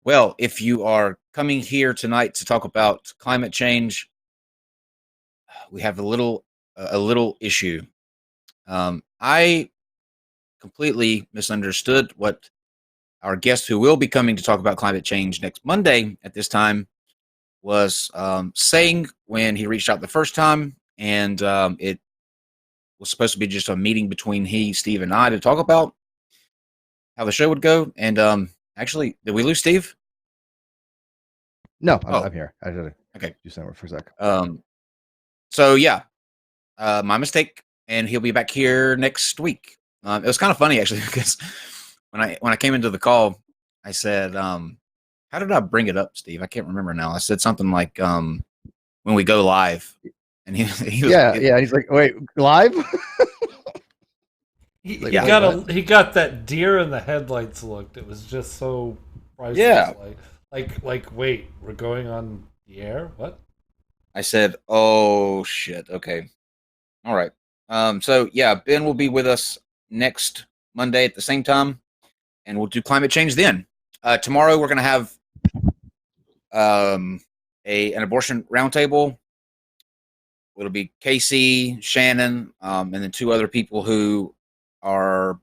Well, if you are coming here tonight to talk about climate change, we have a little issue. I completely misunderstood what our guest, who will be coming to talk about climate change next Monday at this time, was saying when he reached out the first time, and it was supposed to be just a meeting between he, Steve, and I to talk about how the show would go. And actually, did we lose Steve? No, I'm here. I did okay. Do something for a sec. So yeah, my mistake, and he'll be back here next week. It was kind of funny actually because when I came into the call, I said, "How did I bring it up, Steve? I can't remember now." I said something like, "When we go live," and he was, yeah. He's like, "Wait, live?" He got that deer in the headlights look. It was just so priceless. Yeah. Like, wait, we're going on the air? What? I said, "Oh shit, okay, all right." So yeah, Ben will be with us next Monday at the same time, and we'll do climate change then. Tomorrow we're gonna have an abortion roundtable. It'll be Casey, Shannon, and then two other people who are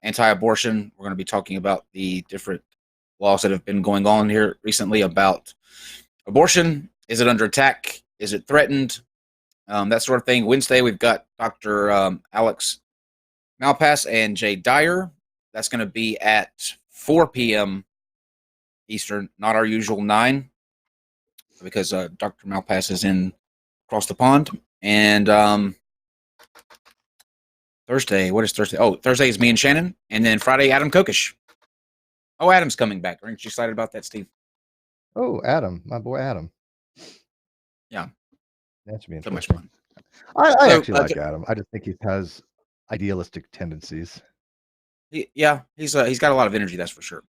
anti-abortion. We're going to be talking about the different laws that have been going on here recently about abortion. Is it under attack? Is it threatened? That sort of thing. Wednesday, we've got Dr. Alex Malpass and Jay Dyer. That's going to be at 4 p.m. Eastern, not our usual 9, because Dr. Malpass is in across the pond. And Thursday, what is Thursday? Oh, Thursday is me and Shannon. And then Friday, Adam Kokish. Oh, Adam's coming back. Aren't you excited about that, Steve? Oh, Adam, my boy Adam. Yeah. That should be so much interesting. fun. I actually like Adam. I just think he has idealistic tendencies. He's got a lot of energy, that's for sure.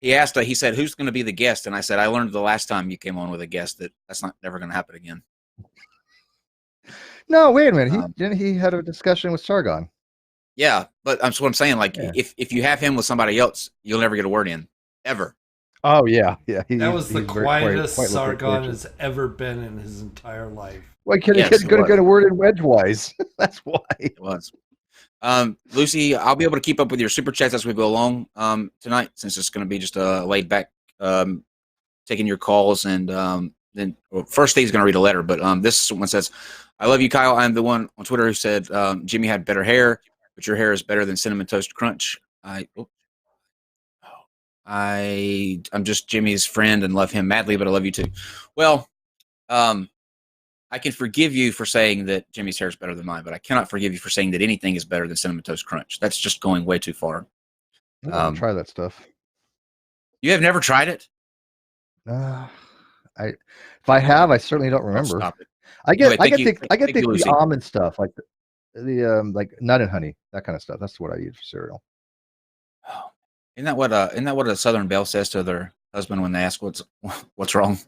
He asked, he said, "Who's going to be the guest?" And I said, "I learned the last time you came on with a guest that's not never going to happen again." No, wait a minute. He had a discussion with Sargon. Yeah, but that's what I'm saying. Like, if you have him with somebody else, you'll never get a word in, ever. Oh yeah. That was the quietest Sargon has ever been in his entire life. Well, couldn't get a word in edgewise. That's why. It was. Lucy, I'll be able to keep up with your super chats as we go along tonight, since it's going to be just a laid back, taking your calls. And then first Steve's going to read a letter, but this one says, "I love you, Kyle. I'm the one on Twitter who said Jimmy had better hair, but your hair is better than Cinnamon Toast Crunch. I'm just Jimmy's friend and love him madly, but I love you too." Well, I can forgive you for saying that Jimmy's hair is better than mine, but I cannot forgive you for saying that anything is better than Cinnamon Toast Crunch. That's just going way too far. Try that stuff. You have never tried it? If I have, I certainly don't remember. Stop it. I get the almond stuff, like the like nut and honey, that kind of stuff. That's what I use for cereal. Oh, isn't that what a Southern belle says to their husband when they ask what's wrong?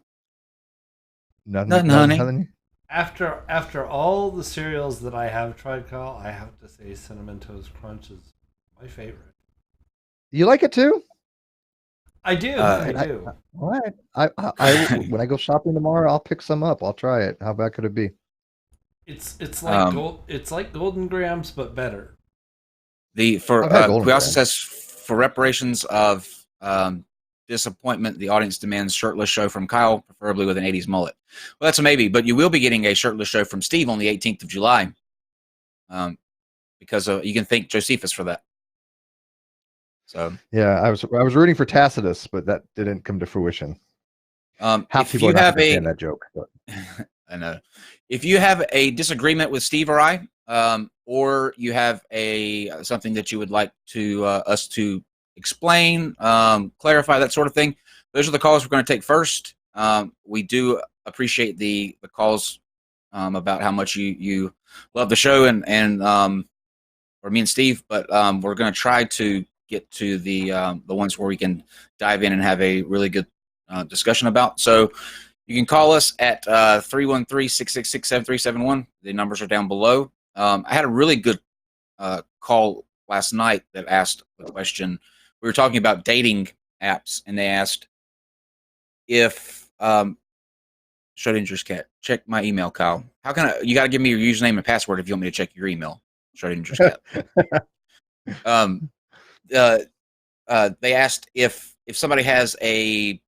Nothing, honey. After all the cereals that I have tried, Kyle, I have to say Cinnamon Toast Crunch is my favorite. You like it too? I do. I do. All right. I when I go shopping tomorrow, I'll pick some up. I'll try it. How bad could it be? It's like it's like Golden Grams, but better. He also says, for reparations of disappointment, the audience demands shirtless show from Kyle, preferably with an 80s mullet. Well, that's a maybe, but you will be getting a shirtless show from Steve on the 18th of July, because you can thank Josephus for that. So yeah, I was rooting for Tacitus, but that didn't come to fruition. Half people don't understand that joke. But. I know. If you have a disagreement with Steve or I, or you have something that you would like to us to explain, clarify, that sort of thing, those are the calls we're going to take first. We do appreciate the calls about how much you love the show and or me and Steve, but we're going to try to get to the ones where we can dive in and have a really good discussion about. So you can call us at 313-666-7371. The numbers are down below. I had a really good call last night that asked the question. We were talking about dating apps, and they asked, if Schrodinger's cat, check my email, Kyle. How can I? You got to give me your username and password if you want me to check your email. Schrodinger's cat. They asked if somebody has a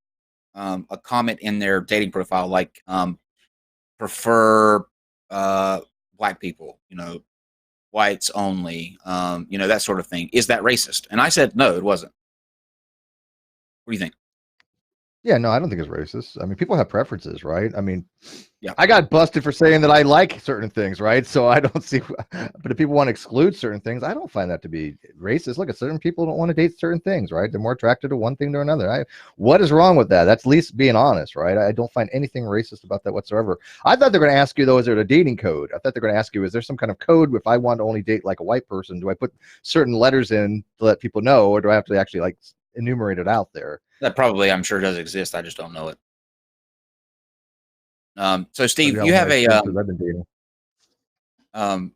comment in their dating profile like prefer black people, whites only, that sort of thing. Is that racist? And I said no, it wasn't. What do you think? Yeah, no, I don't think it's racist. I mean, people have preferences, right? I mean, yeah, I got busted for saying that I like certain things, right? So I don't see, but if people want to exclude certain things, I don't find that to be racist. Look, at certain people don't want to date certain things, right? They're more attracted to one thing or another. What is wrong with that? That's at least being honest, right? I don't find anything racist about that whatsoever. I thought they're going to ask you, though, is there a dating code? I thought they're going to ask you, is there some kind of code if I want to only date like a white person? Do I put certain letters in to let people know, or do I have to actually like enumerate it out there? That probably, I'm sure, does exist. I just don't know it. So Steve, you have a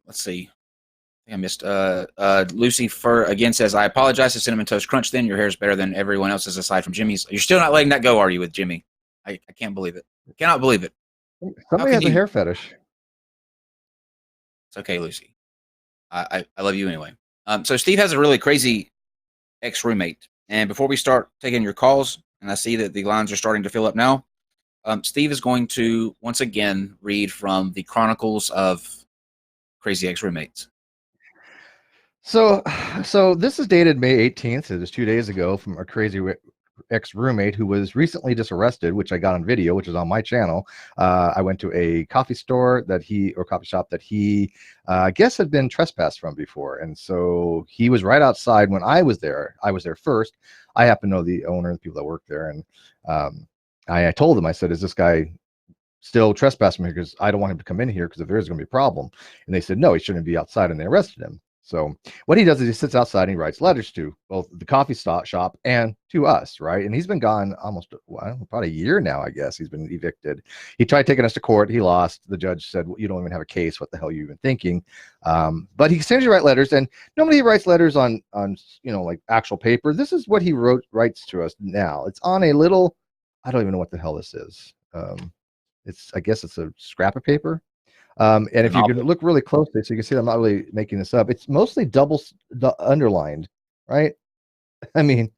let's see. I think I missed Lucy Fur again says, I apologize to Cinnamon Toast Crunch then. Your hair is better than everyone else's aside from Jimmy's. You're still not letting that go, are you, with Jimmy? I can't believe it. I cannot believe it. Somebody has a hair fetish. It's okay, Lucy. I love you anyway. So Steve has a really crazy ex-roommate. And before we start taking your calls, and I see that the lines are starting to fill up now, Steve is going to once again read from the Chronicles of Crazy Ex-Roommates. So this is dated May 18th. It was 2 days ago, from a crazy ex-roommate who was recently just arrested, which I got on video, which is on my channel. I went to a coffee shop that he I guess had been trespassed from before, and so he was right outside when I was there. I was there first. I happen to know the owner and the people that work there, and I told him, I said, is this guy still trespassing me, because I don't want him to come in here, because if there is going to be a problem. And they said no, he shouldn't be outside, and they arrested him. So what he does is he sits outside and he writes letters to both the coffee shop and to us, right? And he's been gone almost about a year now, I guess. He's been evicted. He tried taking us to court. He lost. The judge said, well, you don't even have a case. What the hell are you even thinking? But he continues to write letters, and normally he writes letters on like actual paper. This is what he writes to us now. It's on a little, I don't even know what the hell this is. I guess it's a scrap of paper. And if you can look really closely, so you can see I'm not really making this up. It's mostly double underlined, right? I mean,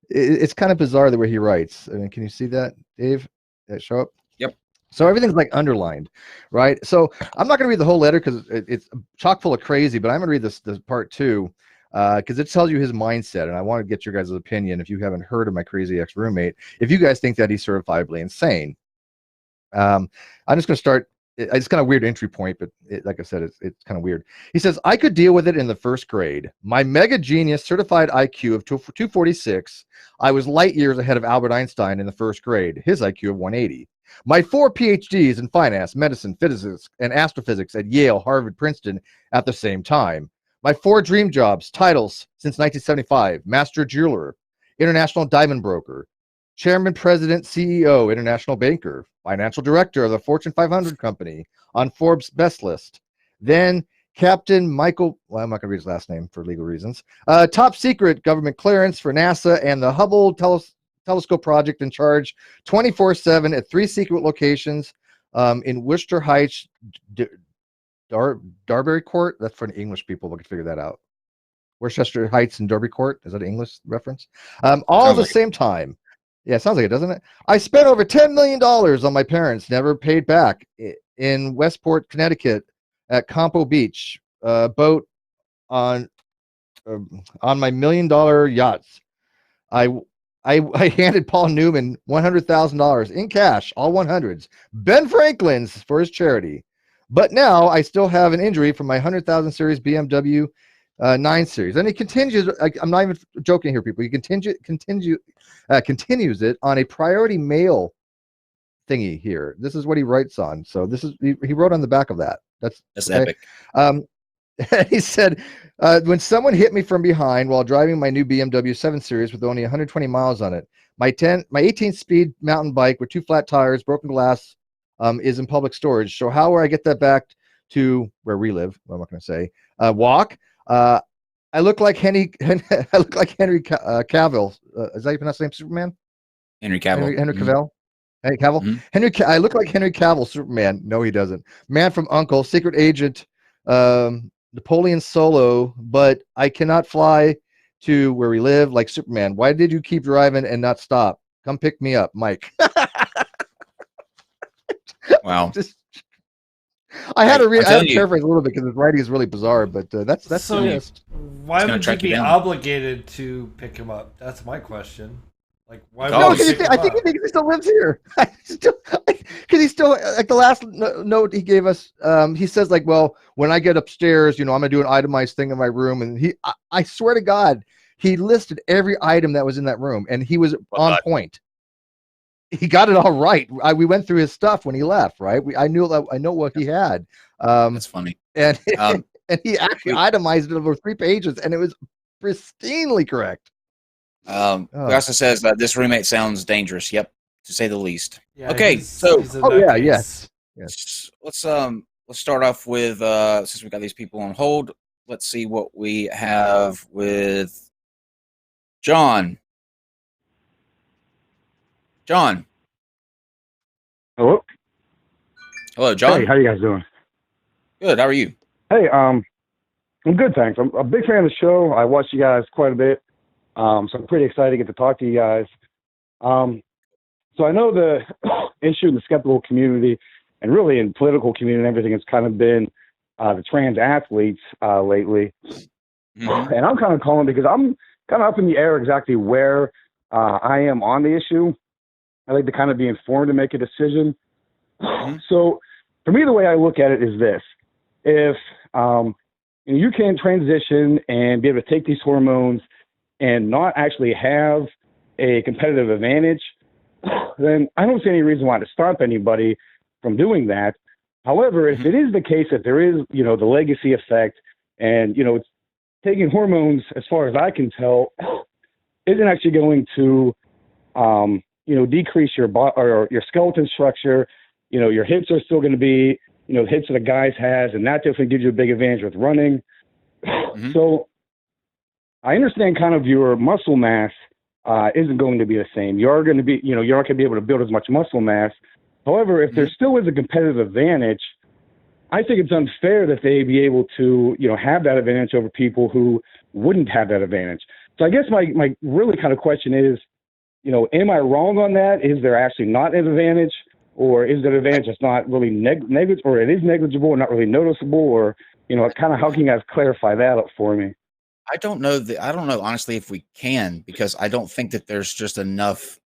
it's kind of bizarre the way he writes. I mean, can you see that, Dave? That show up? Yep. So everything's like underlined, right? So I'm not going to read the whole letter because it's chock full of crazy, but I'm going to read this part two, because it tells you his mindset, and I want to get your guys' opinion if you haven't heard of my crazy ex-roommate, if you guys think that he's certifiably insane. I'm just going to start. It's kind of weird entry point, but like I said, it's kind of weird. He says, I could deal with it in the first grade. My mega genius certified IQ of 246. I was light years ahead of Albert Einstein in the first grade, his IQ of 180. My 4 PhDs in finance, medicine, physics, and astrophysics at Yale, Harvard, Princeton at the same time. My 4 dream jobs, titles since 1975, master jeweler, international diamond broker, Chairman, President, CEO, international banker, financial director of the Fortune 500 company on Forbes best list. Then Captain Michael, well, I'm not going to read his last name for legal reasons. Top secret government clearance for NASA and the Hubble telescope project, in charge 24/7 at 3 secret locations in Worcester Heights, Darby Court. That's for the English people. We can figure that out. Worcester Heights and Darby Court. Is that an English reference? All at the same time. Yeah, sounds like it, doesn't it? I spent over $10 million on my parents, never paid back, in Westport, Connecticut, at Campo Beach, boat on my $1 million yachts. I handed Paul Newman $100,000 in cash, all 100s, Ben Franklin's, for his charity. But now I still have an injury from my 100,000 series BMW 9 series, and he continues. I'm not even joking here, people. He continues it on a priority mail thingy here. This is what he writes on. So this is he wrote on the back of that. That's okay. Epic. He said, when someone hit me from behind while driving my new BMW 7 Series with only 120 miles on it, my 18-speed mountain bike with 2 flat tires, broken glass, is in public storage. So how will I get that back to where we live? Well, I'm not going to say. Walk. I look like Henry Cavill. Is that your last name, Superman? Henry Cavill. Henry Cavill. Hey, Cavill. I look like Henry Cavill, Superman. No, he doesn't. Man from Uncle, secret agent, Napoleon Solo, but I cannot fly to where we live like Superman. Why did you keep driving and not stop? Come pick me up, Mike. Wow. I had to you, paraphrase a little bit because his writing is really bizarre, but that's so. just. Why would you be obligated to pick him up? That's my question. Like, why? No, because I think he thinks he still lives here. Because he's still like the last note he gave us. He says like, well, when I get upstairs, I'm gonna do an itemized thing in my room, and I swear to God, he listed every item that was in that room, and he was on point. He got it all right. We went through his stuff when he left, right? I know what he had. That's funny. And and he actually itemized it over 3 pages, and it was pristinely correct. He also says this roommate sounds dangerous. Yep, to say the least. Yeah, okay, yes. Let's start off with since we got these people on hold. Let's see what we have with John. John. Hello. Hello, John. Hey, how you guys doing? Good. How are you? Hey, I'm good, thanks. I'm a big fan of the show. I watch you guys quite a bit. So I'm pretty excited to get to talk to you guys. So I know the issue in the skeptical community and really in political community and everything has kind of been the trans athletes lately. Mm-hmm. And I'm kind of calling because I'm kind of up in the air exactly where I am on the issue. I like to kind of be informed and make a decision. Mm-hmm. So for me, the way I look at it is this. If you can transition and be able to take these hormones and not actually have a competitive advantage, then I don't see any reason why to stop anybody from doing that. However, if it is the case that there is, the legacy effect and, it's taking hormones, as far as I can tell, isn't actually going to, decrease your or your skeleton structure. Your hips are still going to be, the hips that the guys has, and that definitely gives you a big advantage with running. Mm-hmm. So I understand kind of your muscle mass isn't going to be the same. You're going to be, you're not going to be able to build as much muscle mass. However, if there still is a competitive advantage, I think it's unfair that they be able to, have that advantage over people who wouldn't have that advantage. So I guess my really kind of question is, am I wrong on that? Is there actually not an advantage? Or is that advantage just not really negligible, or it is negligible or not really noticeable? Or, kind of how can you guys clarify that up for me? I don't know honestly if we can, because I don't think that there's just enough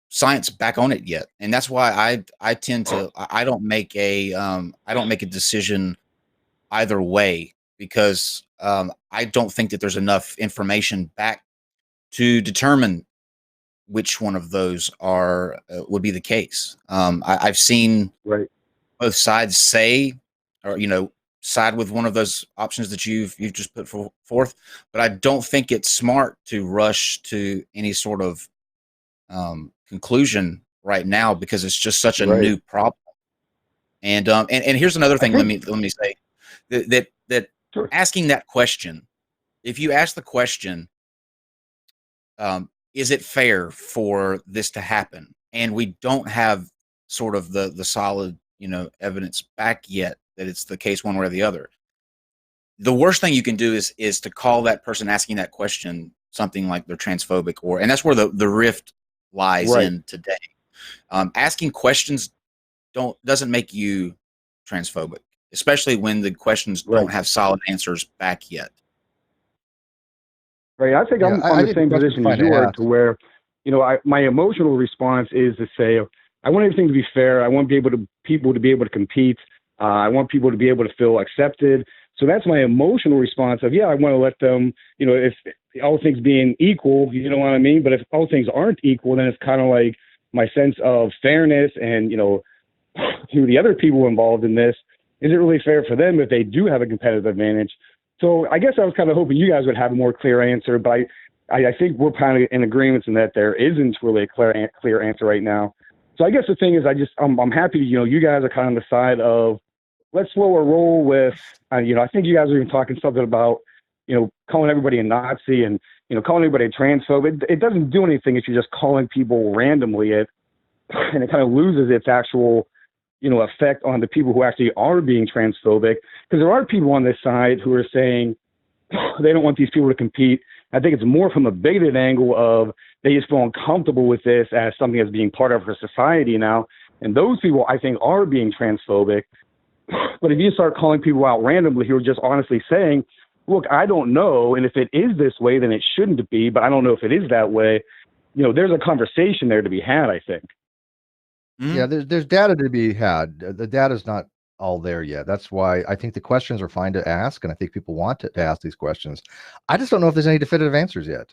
science back on it yet, and that's why I tend to I don't make a decision either way, because I don't think that there's enough information back to determine which one of those would be the case. I've seen both sides say, or side with one of those options that you've just put forth, but I don't think it's smart to rush to any sort of conclusion right now, because it's just such a new problem. And here's another thing. Let me say that sure. Asking that question, if you ask the question, is it fair for this to happen? And we don't have sort of the solid, evidence back yet that it's the case one way or the other. The worst thing you can do is to call that person asking that question something like they're transphobic, and that's where the rift lies in today. Asking questions doesn't make you transphobic, especially when the questions don't have solid answers back yet. Right. I think I'm on the same position as you are, to where, my emotional response is to say, I want everything to be fair. I want people to be able to compete. I want people to be able to feel accepted. So that's my emotional response of, I want to let them, if all things being equal, you know what I mean? But if all things aren't equal, then it's kind of like my sense of fairness and, to the other people involved in this, is it really fair for them if they do have a competitive advantage? So I guess I was kind of hoping you guys would have a more clear answer, but I think we're kind of in agreement in that there isn't really a clear answer right now. So I guess the thing is, I'm happy, you guys are kind of on the side of, let's slow a roll with, I think you guys are even talking something about, calling everybody a Nazi and, calling anybody a transphobe, it doesn't do anything if you're just calling people randomly it, and it kind of loses its actual, effect on the people who actually are being transphobic. Because there are people on this side who are saying they don't want these people to compete. I think it's more from a bigoted angle of they just feel uncomfortable with this as something that's being part of our society now. And those people, I think, are being transphobic. But if you start calling people out randomly who are just honestly saying, look, I don't know, and if it is this way, then it shouldn't be, but I don't know if it is that way, there's a conversation there to be had, I think. Yeah, there's data to be had. The data's not all there yet. That's why I think the questions are fine to ask, and I think people want to ask these questions. I just don't know if there's any definitive answers yet.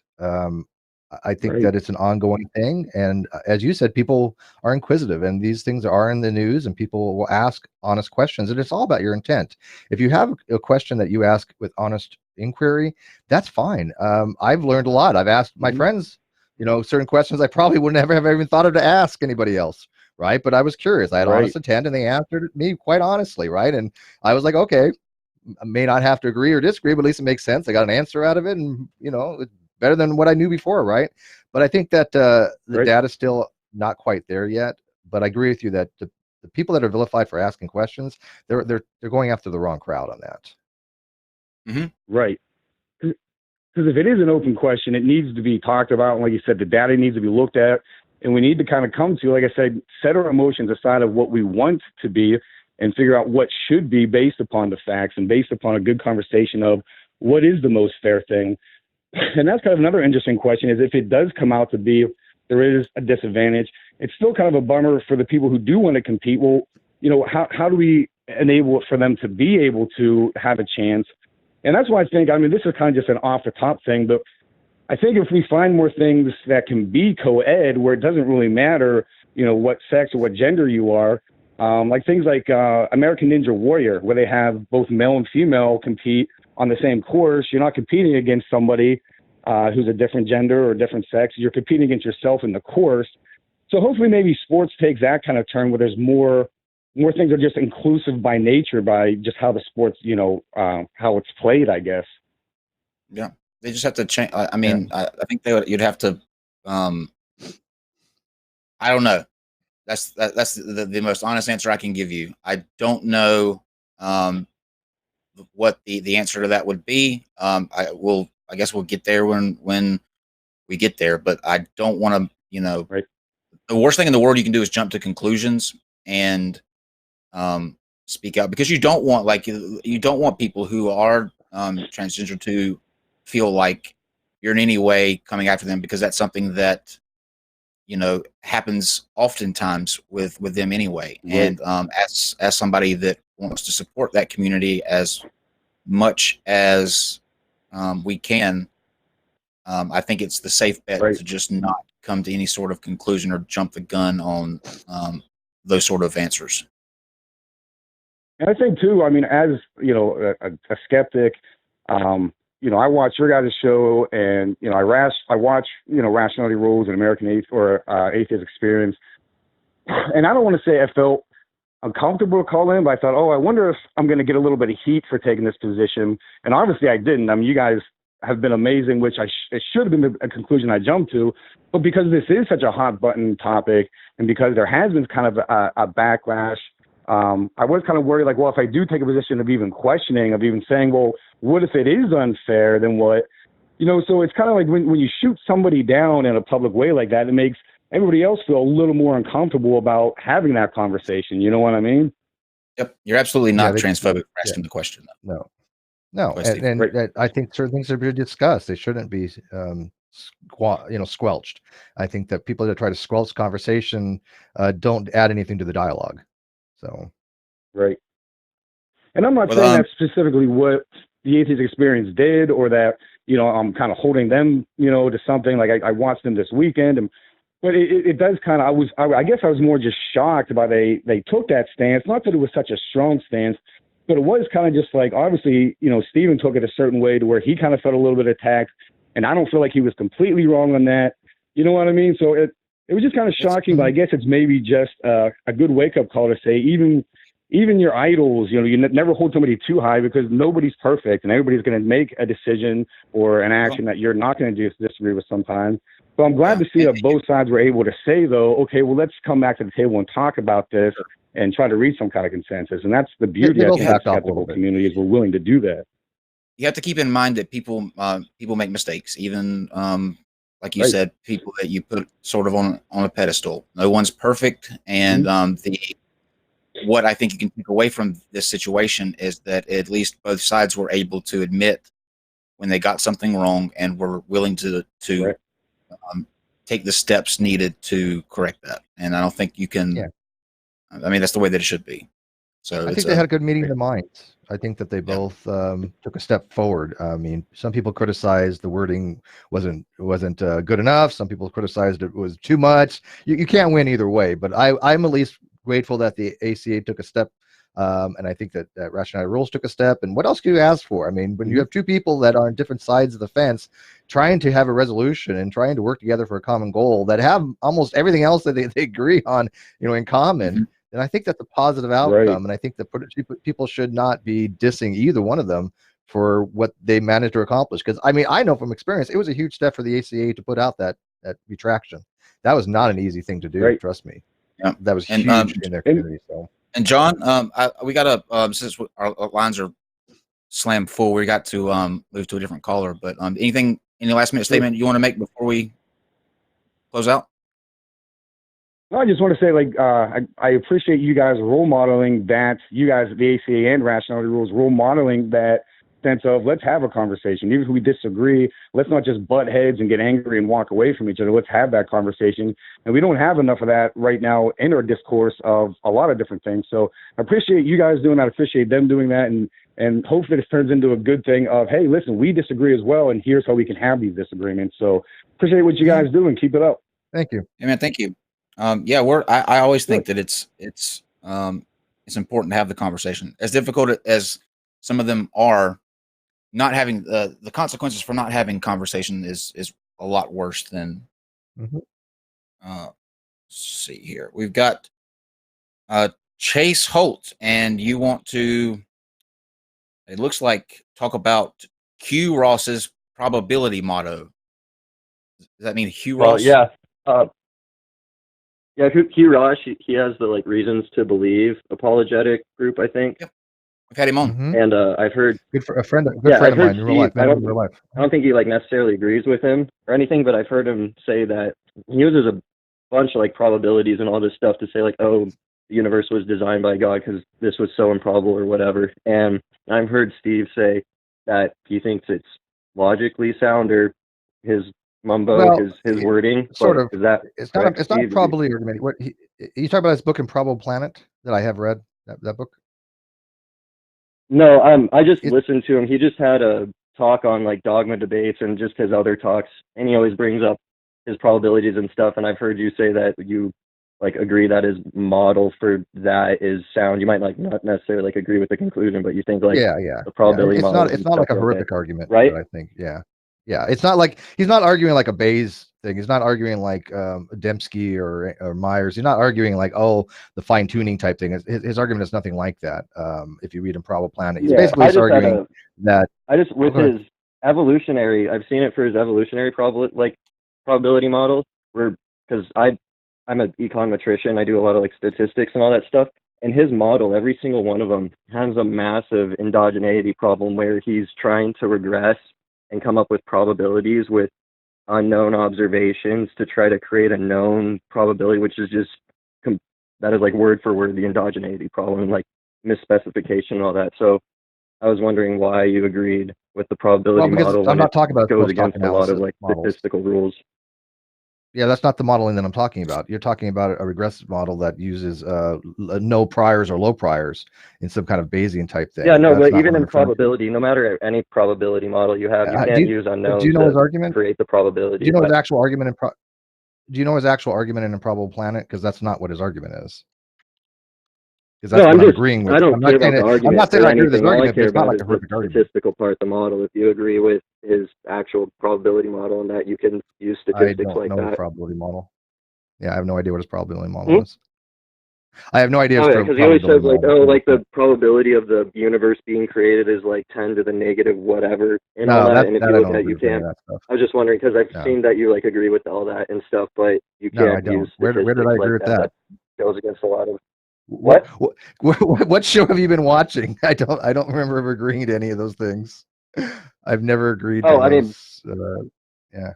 I think that it's an ongoing thing, and as you said, people are inquisitive, and these things are in the news, and people will ask honest questions, and it's all about your intent. If you have a question that you ask with honest inquiry, that's fine. I've learned a lot. I've asked my friends, certain questions I probably would never have even thought of to ask anybody else. Right. But I was curious. I had honest intent, and they answered me quite honestly. Right. And I was like, okay, I may not have to agree or disagree, but at least it makes sense. I got an answer out of it, and, it's better than what I knew before. Right. But I think that the data is still not quite there yet. But I agree with you that the people that are vilified for asking questions, they're going after the wrong crowd on that. Mm-hmm. Right. Because if it is an open question, it needs to be talked about. And like you said, the data needs to be looked at. And we need to kind of come to, like I said, set our emotions aside of what we want to be and figure out what should be based upon the facts and based upon a good conversation of what is the most fair thing. And that's kind of another interesting question is if it does come out to be there is a disadvantage, it's still kind of a bummer for the people who do want to compete. Well, how do we enable it for them to be able to have a chance? And that's why I think, this is kind of just an off the top thing, but I think if we find more things that can be co-ed where it doesn't really matter, what sex or what gender you are, like things like American Ninja Warrior, where they have both male and female compete on the same course. You're not competing against somebody who's a different gender or different sex. You're competing against yourself in the course. So hopefully maybe sports takes that kind of turn where there's more things are just inclusive by nature, by just how the sports, how it's played, I guess. Yeah. They just have to change. I think you'd have to. I don't know. That's the most honest answer I can give you. I don't know what the answer to that would be. I guess we'll get there when we get there. But I don't want to. The worst thing in the world you can do is jump to conclusions and speak out, because you don't want people who are transgender to feel like you're in any way coming after them, because that's something that happens oftentimes with them anyway. And as somebody that wants to support that community as much as we can, I think it's the safe bet to just not come to any sort of conclusion or jump the gun on those sort of answers. And I think too, as a skeptic, I watch your guys' show, and I watch Rationality Rules and American Atheist Experience, and I don't want to say I felt uncomfortable to call in, but I thought, I wonder if I'm going to get a little bit of heat for taking this position, and obviously I didn't. You guys have been amazing, which it should have been a conclusion I jumped to, but because this is such a hot button topic, and because there has been kind of a backlash. I was kind of worried, like, well, if I do take a position of even questioning, of even saying, well, what if it is unfair, then what? So it's kind of like when you shoot somebody down in a public way like that, it makes everybody else feel a little more uncomfortable about having that conversation. You know what I mean? Yep. You're absolutely not transphobic for asking the question. No. And I think certain things should be discussed. They shouldn't be, squelched. I think that people that try to squelch conversation don't add anything to the dialogue. So, and I'm not saying that's specifically what the Atheist Experience did, or that I'm kind of holding them to something. Like I watched them this weekend, but it does kind of. I guess I was more just shocked by they took that stance. Not that it was such a strong stance, but it was kind of just like, obviously Stephen took it a certain way to where he kind of felt a little bit attacked, and I don't feel like he was completely wrong on that. You know what I mean? So it was just kind of shocking, but I guess it's maybe just a good wake-up call to say, even even your idols, you know, you never hold somebody too high, because nobody's perfect and everybody's going to make a decision or an action that you're not going to disagree with sometimes. So I'm glad to see that both sides were able to say, though, okay, well, let's come back to the table and talk about this and try to reach some kind of consensus. And that's the beauty, I think, of the skeptical community, is we're willing to do that. You have to keep in mind that people make mistakes, even like you said, people that you put sort of on a pedestal. No one's perfect, and what I think you can take away from this situation is that at least both sides were able to admit when they got something wrong and were willing to take the steps needed to correct that. And I don't think you can. Yeah. I mean, that's the way that it should be. So I think they had a good meeting of the minds. I think that they both took a step forward. I mean, some people criticized the wording wasn't good enough. Some people criticized it was too much. You can't win either way. But I'm at least grateful that the ACA took a step, and I think that Rationality Rules took a step. And what else can you ask for? I mean, when you have two people that are on different sides of the fence, trying to have a resolution and trying to work together for a common goal that have almost everything else that they agree on, you know, in common. And I think that's a positive outcome. And I think that people should not be dissing either one of them for what they managed to accomplish. Because I mean, I know from experience, it was a huge step for the ACA to put out that retraction. That was not an easy thing to do. Trust me. Yeah. That was huge in their community. So. And John, we got to since our lines are slammed full, we got to move to a different caller. But any last minute statement you want to make before we close out? No, I just want to say, like, I appreciate you guys role modeling that, you guys, the ACA and Rationality Rules, role modeling that sense of, let's have a conversation. Even if we disagree, let's not just butt heads and get angry and walk away from each other. Let's have that conversation. And we don't have enough of that right now in our discourse of a lot of different things. So I appreciate you guys doing that. I appreciate them doing that. And hopefully this turns into a good thing of, hey, listen, we disagree as well, and here's how we can have these disagreements. So appreciate what you guys do, and keep it up. Thank you. Yeah, man, thank you. I always think that it's important to have the conversation. As difficult as some of them are, not having the consequences for not having conversation is a lot worse than. Let's see here. We've got Chase Holt, and you want to, it looks like, talk about Hugh Ross's probability motto. Does that mean Hugh Ross? Yeah. Yeah, Hugh Ross, he has the reasons to believe apologetic group, I think. Yep. I've had him on. And I've heard a friend of mine in real life. I don't think he necessarily agrees with him or anything, but I've heard him say that he uses a bunch of probabilities and all this stuff to say oh, the universe was designed by God because this was so improbable or whatever. And I've heard Steve say that he thinks it's logically sound, or his mumbo, his wording. Sort of. Is that it's not a probability argument. What you talk about his book Improbable Planet that I have read, that book? No, I just listened to him. He just had a talk on dogma debates and just his other talks, and he always brings up his probabilities and stuff. And I've heard you say that you agree that his model for that is sound. You might not necessarily agree with the conclusion, but you think the probability model. It's not like a horrific argument, right? I think, yeah. It's not like he's not arguing like a Bayes thing. He's not arguing like Dembski or Myers. He's not arguing the fine tuning type thing. His argument is nothing like that. If you read Improbable Planet, he's basically arguing that. His evolutionary. I've seen it for his evolutionary probability model, where because I'm an econometrician. I do a lot of statistics and all that stuff. And his model, every single one of them, has a massive endogeneity problem where he's trying to regress and come up with probabilities with unknown observations to try to create a known probability, which is just that is word for word the endogeneity problem, misspecification and all that. So I was wondering why you agreed with the probability model. I'm not talking about goes against a lot of statistical rules. Yeah, that's not the modeling that I'm talking about. You're talking about a regressive model that uses no priors or low priors in some kind of Bayesian type thing. Yeah, no, but even in probability, no matter any probability model you have, you can't use unknowns. Do you know his argument? Create the probability. Do you know his actual argument in Improbable Planet? Because that's not what his argument is. Because that's what I'm agreeing with. I don't care about the argument. I'm not saying I agree with his argument, but it's not like a perfect argument. Statistical part of the model. If you agree with his actual probability model and that you can use statistics I don't know that. His probability model. Yeah, I have no idea what his probability model is. I have no idea. Oh yeah, because he always says like, oh, like the probability of the universe being created is like 10 to the negative whatever and all that. And if you look at it, you can't. I was just wondering because I've seen that you like agree with all that and stuff, but you can't use statistics where did I agree with that? That goes against a lot of. What show have you been watching? I don't remember ever agreeing to any of those things. I've never agreed. Oh, I mean, yeah.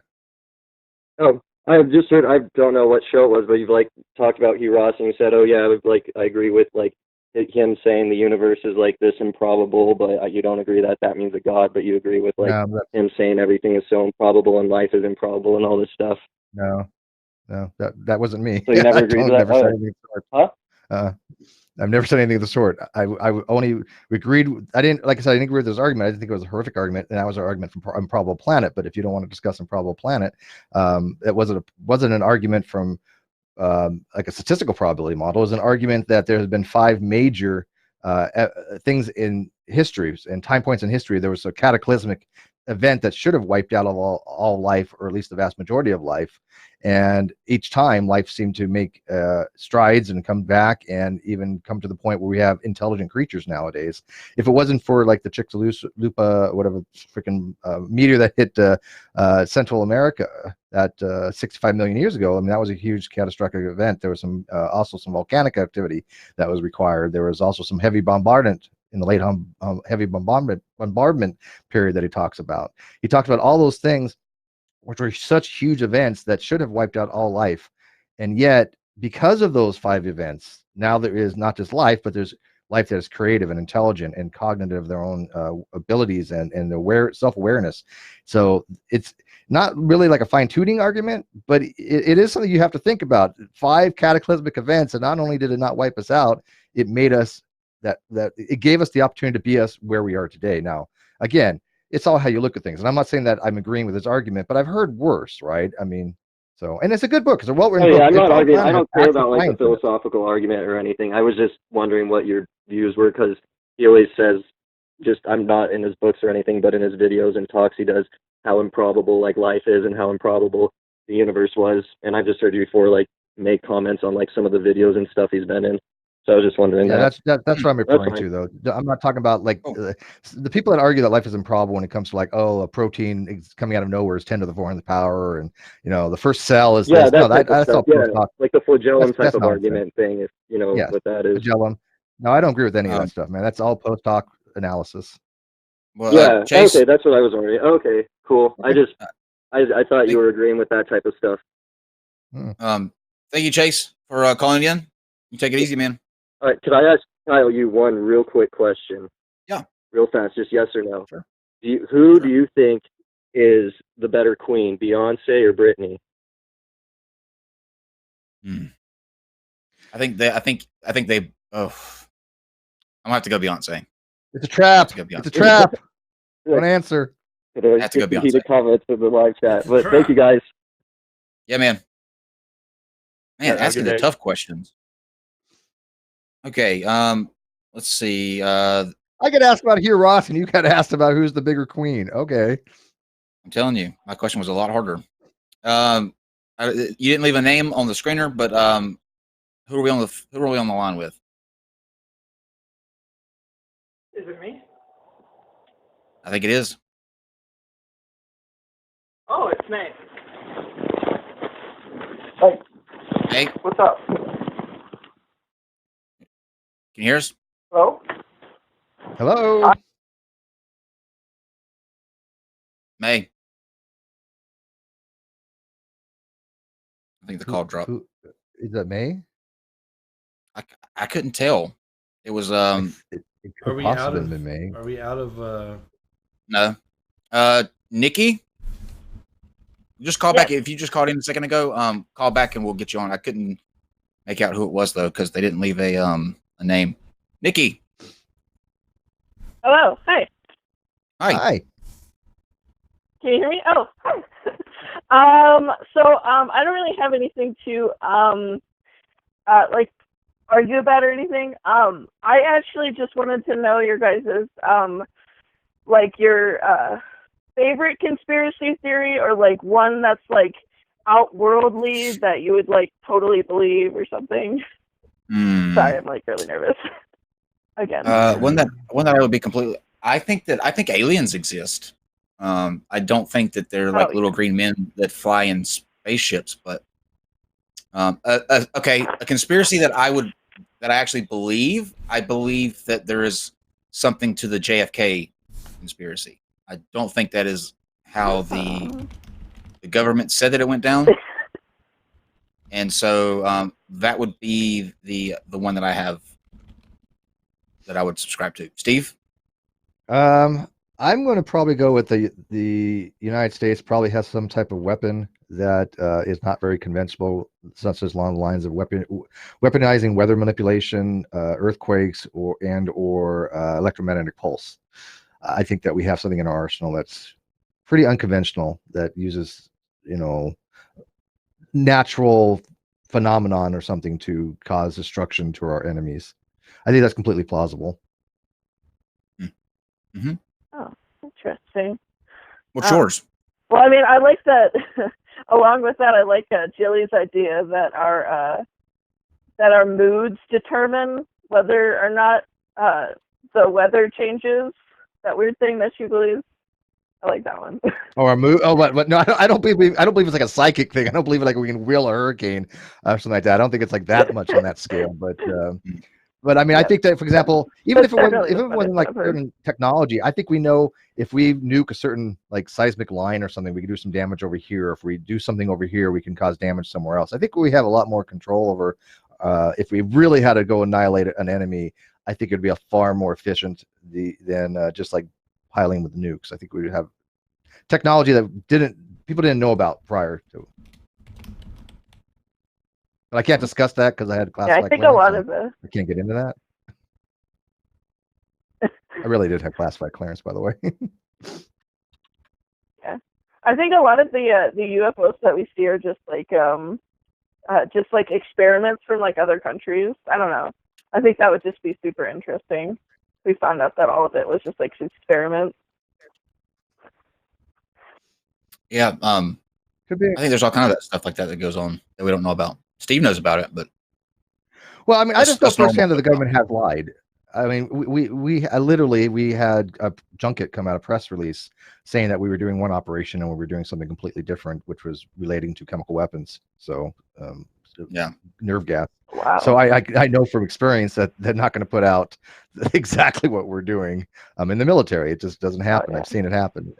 Oh, I've just heard. I don't know what show it was, but you've like talked about Hugh Ross, and you said, "Oh yeah, I agree with like him saying the universe is like this improbable, but you don't agree that that means a god, but you agree with like him saying everything is so improbable and life is improbable and all this stuff." No, that wasn't me. So you never agreed to that? Huh? I've never said anything of the sort. I only agreed. I didn't, like I said, I didn't agree with this argument. I didn't think it was a horrific argument, and that was our argument from Improbable Planet. But if you don't want to discuss Improbable Planet, it wasn't an argument from like a statistical probability model. It was an argument that there has been 5 major things in history and time points in history. There was a cataclysmic event that should have wiped out all life, or at least the vast majority of life. And each time life seemed to make strides and come back, and even come to the point where we have intelligent creatures nowadays. If it wasn't for like the Chicxulub, whatever freaking meteor that hit Central America at 65 million years ago, I mean, that was a huge catastrophic event. There was some also some volcanic activity that was required. There was also some heavy bombardment in the late heavy bombardment period that he talks about. He talks about all those things, which were such huge events that should have wiped out all life. And yet, because of those 5 events, now there is not just life, but there's life that is creative and intelligent and cognitive of their own abilities and self-awareness. So it's not really like a fine-tuning argument, but it is something you have to think about. 5 cataclysmic events, and not only did it not wipe us out, it made us that it gave us the opportunity to be us where we are today. Now, again, it's all how you look at things. And I'm not saying that I'm agreeing with his argument, but I've heard worse, right? I mean, so, and it's a good book. It's a well-written book. I'm not arguing. I don't care about like the philosophical argument or anything. I was just wondering what your views were, because he always says, just, I'm not in his books or anything, but in his videos and talks, he does how improbable like life is and how improbable the universe was. And I've just heard you before like make comments on like some of the videos and stuff he's been in. So I was just wondering. Yeah, that's what I'm referring to, though. I'm not talking about like the people that argue that life is improbable when it comes to like, oh, a protein is coming out of nowhere is 10 to the 400th power, and the first cell is this. No, that's all like the flagellum type of argument thing. If you know what that is. Flagellum. No, I don't agree with any of that stuff, man. That's all post hoc analysis. Well, Chase, okay, that's what I was wondering. Okay, cool. I thought you were agreeing with that type of stuff. Thank you, Chase, for calling in. You take it easy, man. All right, could I ask Kyle you one real quick question? Yeah. Real fast, just yes or no. Sure. Who do you think is the better queen, Beyonce or Britney? I think they. Oh, I'm gonna have to go Beyonce. It's a trap. It's a trap. Don't answer. I have to go Beyonce. Heated comments in the live chat, but thank you guys. Yeah, man. Asking the tough questions. Okay, let's see. I get asked about Hugh Ross, and you got asked about who's the bigger queen. Okay. I'm telling you, my question was a lot harder. You didn't leave a name on the screener, but who are we on the line with? Is it me? I think it is. Oh, it's May. Hey. What's up? Can you hear us? Hello? Hello? May. I think the call dropped. Is that May? I couldn't tell. It was it could possibly have been May. Are we out of No. Nikki? Just call back. If you just called in a second ago, call back and we'll get you on. I couldn't make out who it was though, because they didn't leave a name. Nikki. Hello. Hi. Hi. Can you hear me? Oh, hi. So I don't really have anything to like argue about or anything. I actually just wanted to know your guys's like your favorite conspiracy theory, or like one that's like outworldly that you would like totally believe or something. Sorry, I'm like really nervous. Again. One that I would be completely. I think aliens exist. I don't think that they're like little green men that fly in spaceships, but okay, a conspiracy that I actually believe. I believe that there is something to the JFK conspiracy. I don't think that is how the government said that it went down, and so that would be the one that I have that I would subscribe to. Steve? I'm going to probably go with the United States probably has some type of weapon that is not very conventional, such as along the lines of weaponizing weather manipulation, earthquakes, or electromagnetic pulse. I think that we have something in our arsenal that's pretty unconventional that uses, natural phenomenon or something to cause destruction to our enemies. I think that's completely plausible. Mm-hmm. Oh, interesting. What's yours? Well, I mean, I like that. Along with that, I like Jilly's idea that our moods determine whether or not the weather changes. That weird thing that she believes. I like that one. Or a mood? Oh, but no, I don't believe it's like a psychic thing. I don't believe like we can will a hurricane or something like that. I don't think it's like that much on that scale. But I mean, I think that, for example, even if it wasn't like certain technology, I think we know if we nuke a certain like seismic line or something, we can do some damage over here. If we do something over here, we can cause damage somewhere else. I think we have a lot more control over. If we really had to go annihilate an enemy, I think it'd be a far more efficient than just like piling with nukes. I think we would have technology that people didn't know about prior to. But I can't discuss that because I had classified. Yeah, I think a lot of the. I can't get into that. I really did have classified clearance, by the way. Yeah, I think a lot of the UFOs that we see are just like experiments from like other countries. I don't know. I think that would just be super interesting. We found out that all of it was just like experiments. Yeah. Could be. I think there's all kind of that stuff like that goes on that we don't know about. Steve knows about it, but well, I mean, I just know firsthand that the government has lied. I mean, we had a junket come out, a press release saying that we were doing one operation and we were doing something completely different, which was relating to chemical weapons. So, yeah, nerve gas. Wow. So I know from experience that they're not going to put out exactly what we're doing in the military. It just doesn't happen. I've seen it happen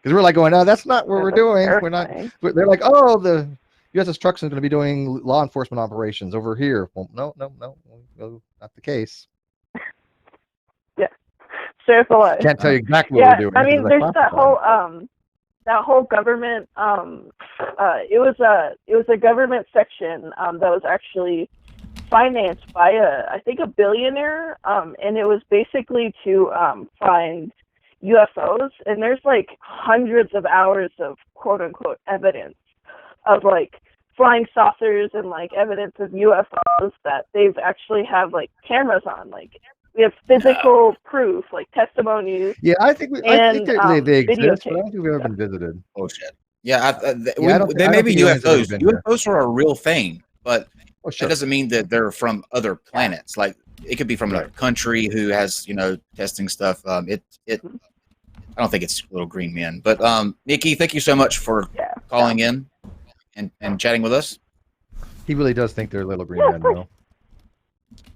because we're like going, no, that's not what we're doing. Terrifying. We're not. They're like, oh, the USS Truxton is going to be doing law enforcement operations over here. Well, no, not the case. Yeah, sure, it's a lie. Can't tell you exactly what we're doing. I mean, there's that whole government. It was a government section that was actually financed by I think a billionaire, and it was basically to find UFOs. And there's like hundreds of hours of quote unquote evidence of like flying saucers and like evidence of UFOs that they've actually have like cameras on. Like we have physical proof, like testimonies. Yeah, I think they exist, but I don't think we've ever been visited. Oh shit. Yeah, they may be UFOs. UFOs are a real thing, but sure. that doesn't mean that they're from other planets. Like it could be from another country who has testing stuff. I don't think it's little green men, but Nikki, thank you so much for calling in and chatting with us. He really does think they're little green men, though.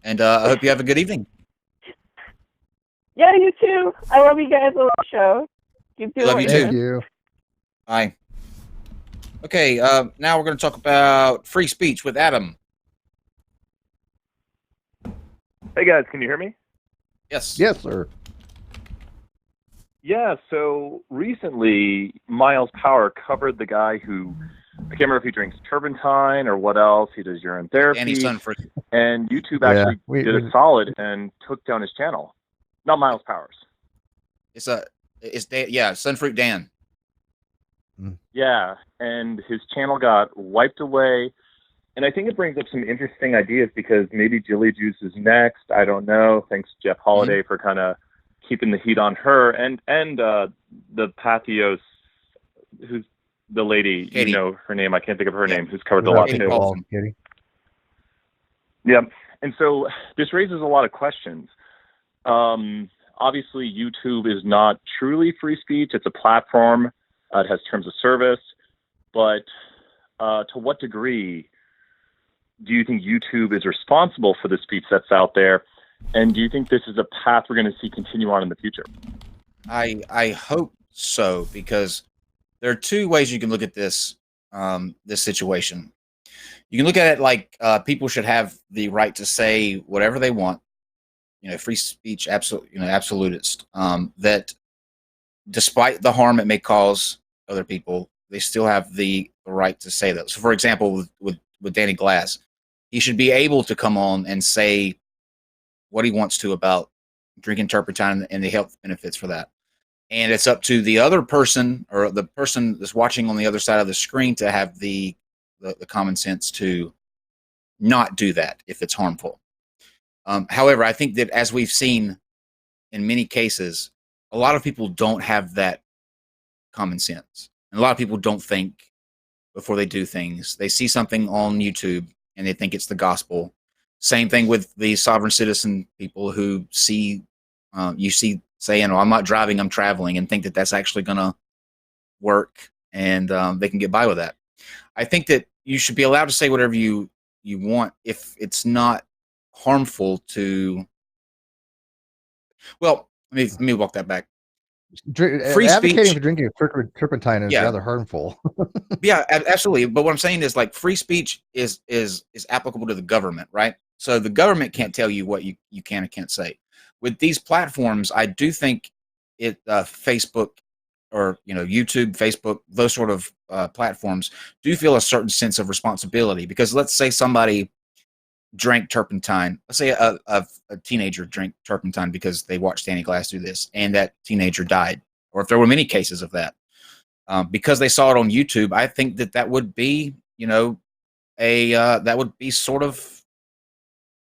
And I hope you have a good evening. Yeah, you too. I love you guys. I love the show. Keep doing love you too. Thank you. Bye. Okay, now we're going to talk about free speech with Adam. Hey guys, can you hear me? Yes. Yes, sir. Yeah, so recently Miles Power covered the guy who, I can't remember if he drinks turpentine or what else. He does urine therapy. And YouTube actually did a solid and took down his channel. Not Miles Powers. It's Sunfruit Dan. Yeah, and his channel got wiped away. And I think it brings up some interesting ideas because maybe Jilly Juice is next. I don't know. Thanks, Jeff Holiday, for kind of keeping the heat on her and the Pathos, who's the lady, Katie. You know her name. I can't think of her name. Who's covered a lot too. Katie. Yep. And so this raises a lot of questions. Obviously, YouTube is not truly free speech. It's a platform. It has terms of service. But to what degree do you think YouTube is responsible for the speech that's out there? And do you think this is a path we're going to see continue on in the future? I hope so, because there are two ways you can look at this this situation. You can look at it like people should have the right to say whatever they want. Free speech, absolutist. That despite the harm it may cause other people, they still have the right to say that. So, for example, with Danny Glass, he should be able to come on and say what he wants to about drinking turpentine and the health benefits for that. And it's up to the other person, or the person that's watching on the other side of the screen, to have the common sense to not do that if it's harmful. However, I think that, as we've seen in many cases, a lot of people don't have that common sense. And a lot of people don't think before they do things. They see something on YouTube and they think it's the gospel. Same thing with the sovereign citizen people who see, you see saying, "Oh, I'm not driving, I'm traveling," and think that that's actually going to work, and they can get by with that. I think that you should be allowed to say whatever you want if it's not harmful to. Well, let me walk that back. Free Advocating speech, for drinking turpentine is yeah, rather harmful. yeah, absolutely. But what I'm saying is, like, free speech is applicable to the government, right? So the government can't tell you what you can and can't say. With these platforms, I do think Facebook, or YouTube, Facebook, those sort of platforms do feel a certain sense of responsibility, because let's say somebody drank turpentine. Let's say a teenager drank turpentine because they watched Danny Glass do this, and that teenager died, or if there were many cases of that, because they saw it on YouTube. I think that would be, that would be sort of,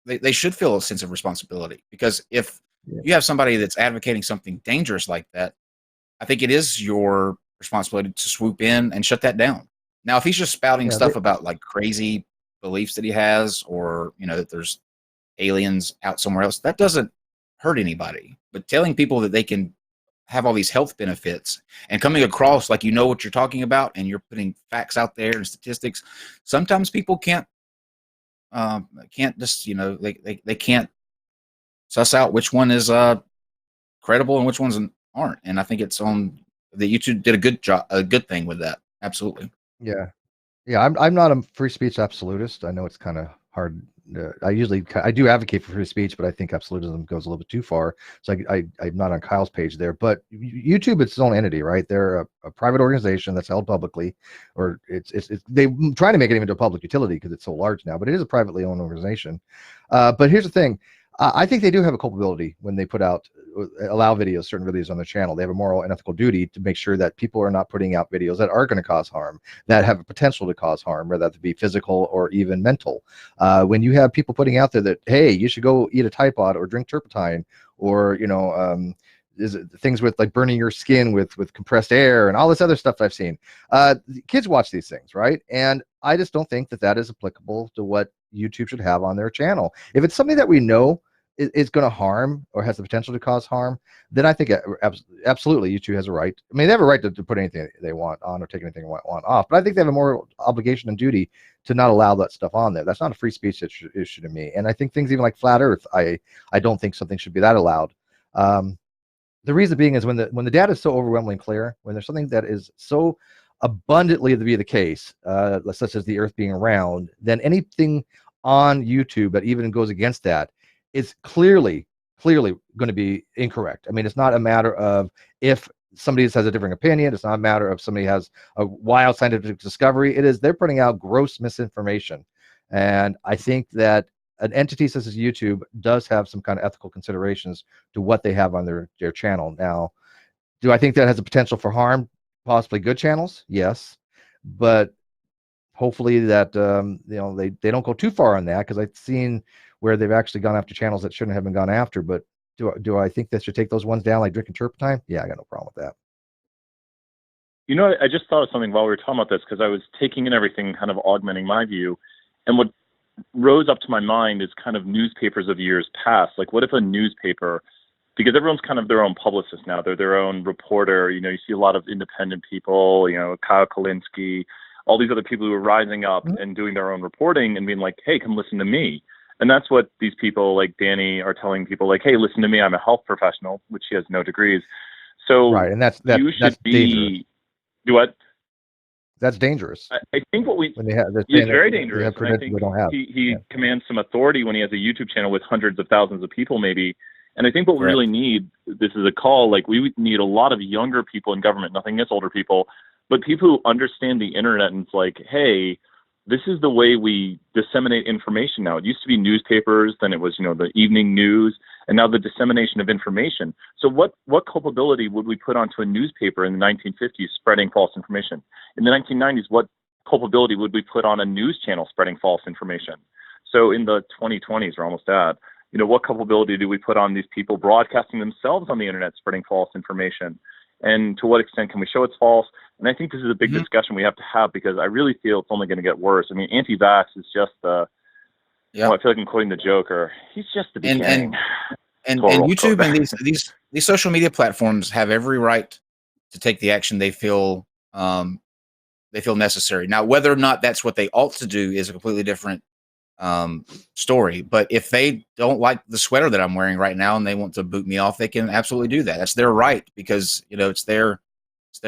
they should feel a sense of responsibility, because if you have somebody that's advocating something dangerous like that, I think it is your responsibility to swoop in and shut that down. Now, if he's just spouting stuff about like crazy beliefs that he has, or that there's aliens out somewhere else, that doesn't hurt anybody. But telling people that they can have all these health benefits and coming across like what you're talking about, and you're putting facts out there and statistics, sometimes people can't just they can't suss out which one is credible and which ones aren't. And I think it's on that YouTube did a good thing with that. Absolutely. Yeah. I'm not a free speech absolutist. I know it's kind of hard. I do advocate for free speech, but I think absolutism goes a little bit too far. So I'm not on Kyle's page there. But YouTube, it's its own entity, right? They're a private organization that's held publicly, or it's they trying to make it even to a public utility because it's so large now. But it is a privately owned organization. But here's the thing. I think they do have a culpability when they allow certain videos on their channel. They have a moral and ethical duty to make sure that people are not putting out videos that are going to cause harm, that have a potential to cause harm, whether that be physical or even mental. When you have people putting out there that, hey, you should go eat a Tide Pod or drink turpentine, or things with like burning your skin with compressed air and all this other stuff I've seen. Kids watch these things, right? And I just don't think that is applicable to what YouTube should have on their channel. If it's something that we know is going to harm or has the potential to cause harm, then I think absolutely YouTube has a right. I mean, they have a right to put anything they want on or take anything they want off. But I think they have a moral obligation and duty to not allow that stuff on there. That's not a free speech issue to me. And I think things even like flat Earth, I don't think something should be that allowed. The reason being is when the data is so overwhelmingly clear, when there's something that is so abundantly to be the case, such as the Earth being round, then anything on YouTube that even goes against that is clearly going to be incorrect. I mean, it's not a matter of if somebody has a different opinion. It's not a matter of somebody has a wild scientific discovery. It is they're putting out gross misinformation. And I think that an entity such as YouTube does have some kind of ethical considerations to what they have on their channel. Now, do I think that has a potential for harm? Possibly good channels, yes, but hopefully that they don't go too far on that, because I've seen where they've actually gone after channels that shouldn't have been gone after. But do I think they should take those ones down, like drinking turpentine? Yeah, I got no problem with that. I just thought of something while we were talking about this, because I was taking in everything, kind of augmenting my view. And what rose up to my mind is kind of newspapers of years past. Like, what if a newspaper, because everyone's kind of their own publicist now, they're their own reporter. You know, you see a lot of independent people, you know, Kyle Kalinske, all these other people who are rising up and doing their own reporting and being like, hey, come listen to me. And that's what these people like Danny are telling people, like, hey, listen to me. I'm a health professional, which he has no degrees. So right, and that's dangerous. Do what? That's dangerous. I think what when they have, it's very dangerous. And I think they don't have. He commands some authority when he has a YouTube channel with hundreds of thousands of people, maybe. And I think what we really need, this is a call, like we need a lot of younger people in government, nothing against older people, but people who understand the internet and it's like, hey, this is the way we disseminate information now. It used to be newspapers, then it was, you know, the evening news, and now the dissemination of information. So what culpability would we put onto a newspaper in the 1950s spreading false information? In the 1990s, what culpability would we put on a news channel spreading false information? So in the 2020s, we're almost at, you know, what culpability do we put on these people broadcasting themselves on the internet spreading false information? And to what extent can we show it's false? And I think this is a big discussion we have to have because I really feel it's only going to get worse. I mean, anti-vax is just the, well, I feel like I'm quoting the Joker. He's just the beginning. And YouTube and these social media platforms have every right to take the action they feel necessary. Now, whether or not that's what they ought to do is a completely different story. But if they don't like the sweater that I'm wearing right now and they want to boot me off, they can absolutely do that. That's their right because, you know, it's their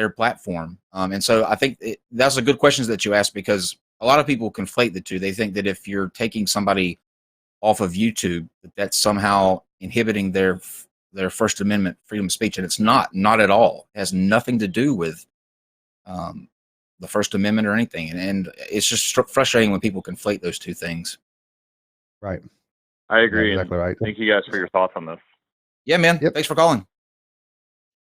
platform. And so I think that's a good question that you asked because a lot of people conflate the two. They think that if you're taking somebody off of YouTube, that's somehow inhibiting their First Amendment freedom of speech, and it's not at all. It has nothing to do with the First Amendment or anything, and it's just frustrating when people conflate those two things. Right. I agree. Yeah, exactly right. Thank you guys for your thoughts on this. Yeah, man. Yep. Thanks for calling.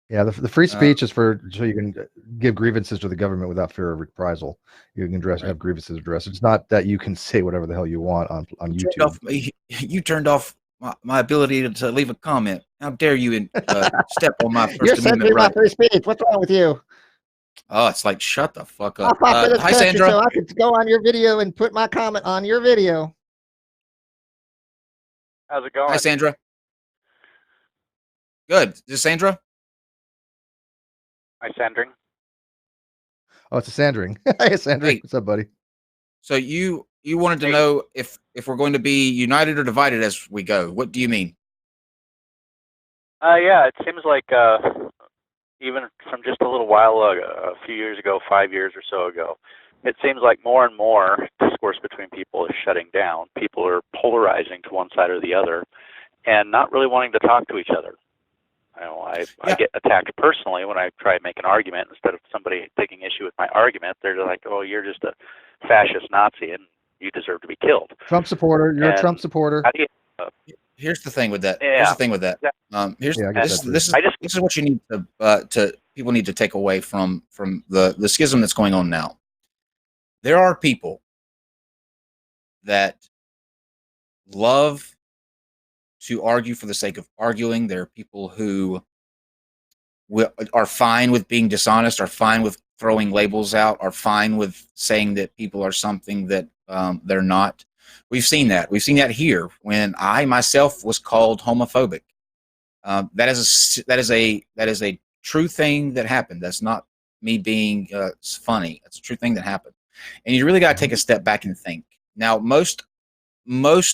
Yeah, the free speech is so you can give grievances to the government without fear of reprisal. You can have grievances addressed. It's not that you can say whatever the hell you want on YouTube. You turned off my ability to leave a comment. How dare you step on my First You're Amendment censoring right? my free speech. What's wrong with you? Oh, it's like shut the fuck up. Hi, Sandra. So I could go on your video and put my comment on your video. How's it going? Hi, Sandra. Good. Is this Sandra? Hi, Sandring. Oh, it's a Sandring. Hey, Sandring. Hey. What's up, buddy? So you wanted to know if we're going to be united or divided as we go. What do you mean? Yeah, it seems like even from just a little while ago, a few years ago, 5 years or so ago, it seems like more and more discourse between people is shutting down. People are polarizing to one side or the other and not really wanting to talk to each other. I get attacked personally when I try to make an argument. Instead of somebody taking issue with my argument, they're like, oh, you're just a fascist Nazi and you deserve to be killed. Trump supporter. You're a Trump supporter. How do you, Here's the thing with that. Yeah. Here's the thing with that. This is what you need to people need to take away from the schism that's going on now. There are people that love to argue for the sake of arguing. There are people who are fine with being dishonest, are fine with throwing labels out, are fine with saying that people are something that they're not. We've seen that. We've seen that here when I myself was called homophobic. That is a true thing that happened. That's not me being funny. That's a true thing that happened. And you really got to take a step back and think. Now, most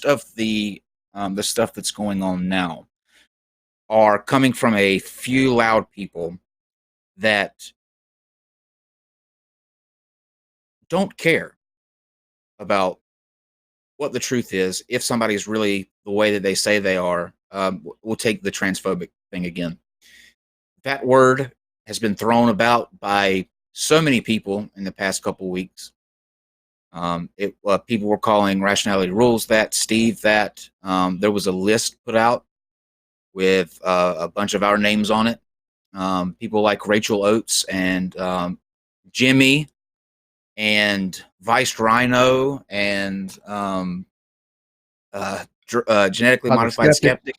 of the stuff that's going on now are coming from a few loud people that don't care about what the truth is. If somebody is really the way that they say they are, we'll take the transphobic thing again. That word has been thrown about by so many people in the past couple of weeks. People were calling Rationality Rules that, Steve that. There was a list put out with a bunch of our names on it. People like Rachel Oates and Jimmy and Vice Rhino and genetically modified skeptic.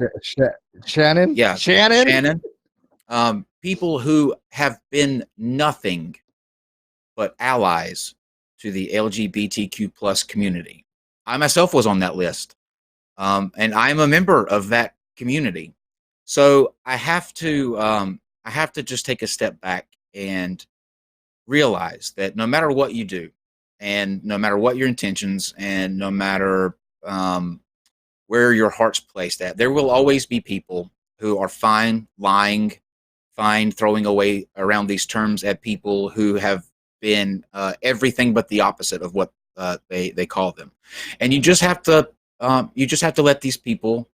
Shannon? Yeah. Shannon. People who have been nothing but allies to the LGBTQ plus community. I myself was on that list, and I'm a member of that community. So I have to just take a step back and realize that no matter what you do, and no matter what your intentions, and no matter where your heart's placed at, there will always be people who are fine lying, fine throwing away around these terms at people who have been everything but the opposite of what they call them, and you just have to let these people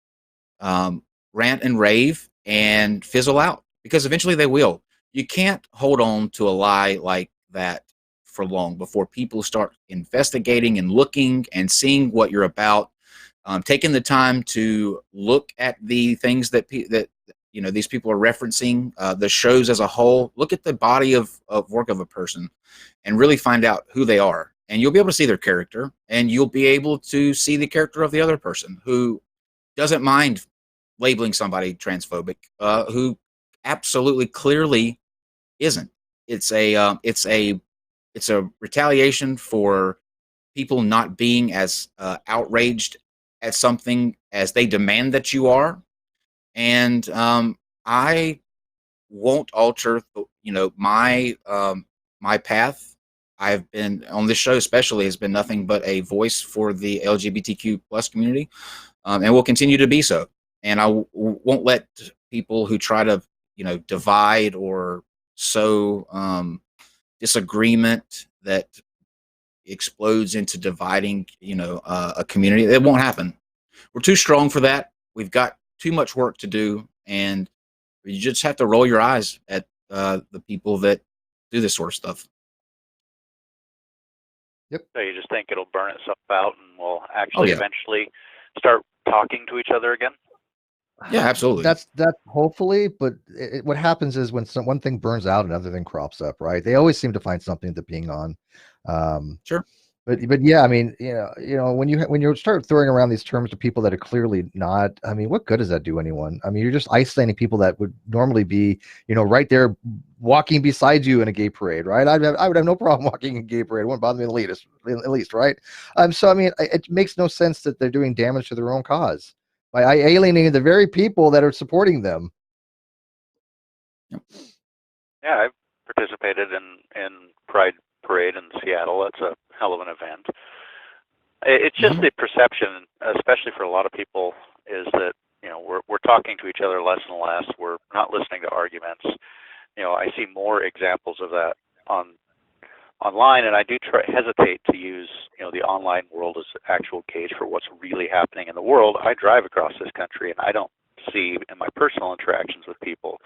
rant and rave and fizzle out, because eventually they will. You can't hold on to a lie like that for long before people start investigating and looking and seeing what you're about, taking the time to look at the things that these people are referencing, the shows as a whole. Look at the body of work of a person and really find out who they are. And you'll be able to see their character, and you'll be able to see the character of the other person who doesn't mind labeling somebody transphobic, who absolutely clearly isn't. It's a retaliation for people not being as outraged at something as they demand that you are. And I won't alter, my path. I've been on this show, especially, has been nothing but a voice for the LGBTQ plus community, and will continue to be so. And I won't let people who try to, divide or sow disagreement that explodes into dividing, a community. It won't happen. We're too strong for that. We've got too much work to do, and you just have to roll your eyes at the people that do this sort of stuff. So you just think it'll burn itself out, and we'll actually eventually start talking to each other again? Yeah, absolutely. That's hopefully, but what happens is when one thing burns out, another thing crops up, right? They always seem to find something to ping on. Sure. But yeah, I mean, when you start throwing around these terms to people that are clearly not, I mean, what good does that do anyone? I mean, you're just isolating people that would normally be, right there walking beside you in a gay parade, right? I would have no problem walking in a gay parade. It wouldn't bother me at least, right? So I mean, it makes no sense that they're doing damage to their own cause by alienating the very people that are supporting them. Yeah, I've participated in Pride Parade in Seattle. That's a hell of an event. It's just the perception, especially for a lot of people, is that we're talking to each other less and less. We're not listening to arguments. I see more examples of that online, and I do hesitate to use the online world as actual gauge for what's really happening in the world. I drive across this country, and I don't see in my personal interactions with people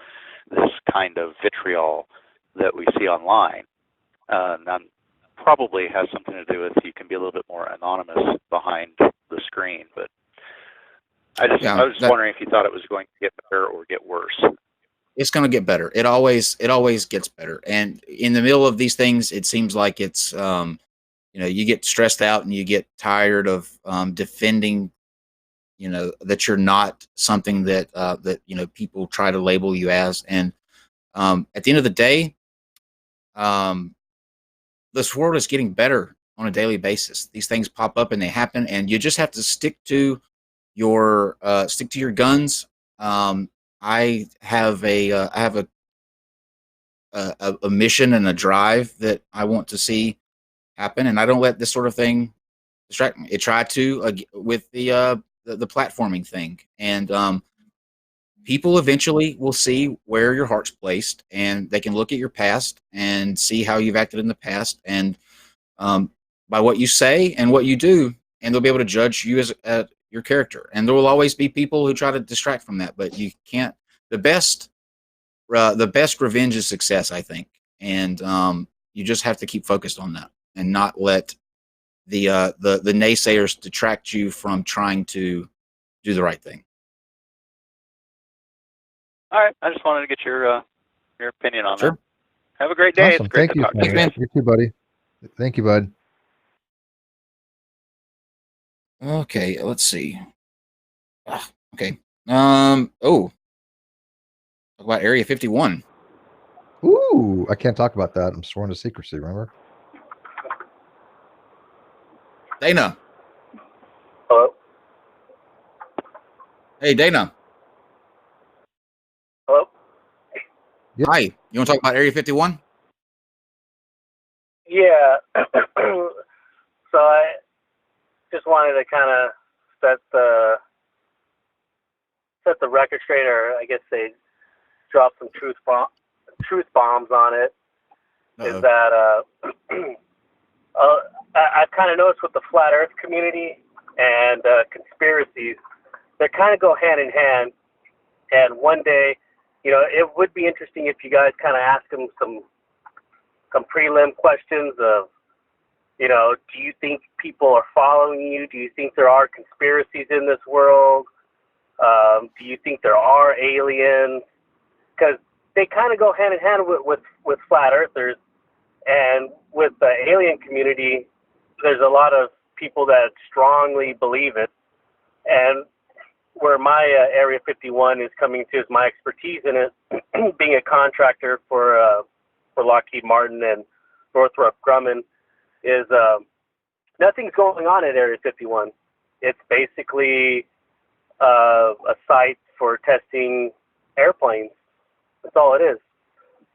this kind of vitriol that we see online. And probably has something to do with you can be a little bit more anonymous behind the screen. But I was wondering if you thought it was going to get better or get worse. It's going to get better. It always gets better. And in the middle of these things, it seems like it's you get stressed out and you get tired of defending that you're not something that people try to label you as. And at the end of the day, this world is getting better on a daily basis. These things pop up and they happen, and you just have to stick to your guns. I have a mission and a drive that I want to see happen, and I don't let this sort of thing distract me. It tried to with the platforming thing, and people eventually will see where your heart's placed, and they can look at your past and see how you've acted in the past, and by what you say and what you do, and they'll be able to judge you as your character. And there will always be people who try to distract from that, but you can't. The best revenge is success, I think, and you just have to keep focused on that and not let the naysayers detract you from trying to do the right thing. All right, I just wanted to get your opinion on Sure. that. Have a great day. Awesome. It's great Thank to you, talk to you. man. You too, buddy. Thank you, bud. Okay, let's see. Okay. Talk about Area 51. Ooh, I can't talk about that. I'm sworn to secrecy, remember? Dana. Hey, Dana. Hello? Yep. Hi. You want to talk about Area 51? Yeah. So I just wanted to kind of set the record straight, or I guess they drop some truth bombs on it. Uh-oh. Is that I've kind of noticed with the flat Earth community and conspiracies, they kind of go hand in hand. And one day, you know, it would be interesting if you guys kind of ask them some prelim questions of, you know, do you think people are following you? Do you think there are conspiracies in this world? Do you think there are aliens? Because they kind of go hand in hand with flat earthers. And with the alien community, there's a lot of people that strongly believe it. And where my Area 51 is coming to is my expertise in it, being a contractor for Lockheed Martin and Northrop Grumman, is nothing's going on at Area 51. It's basically a site for testing airplanes. That's all it is.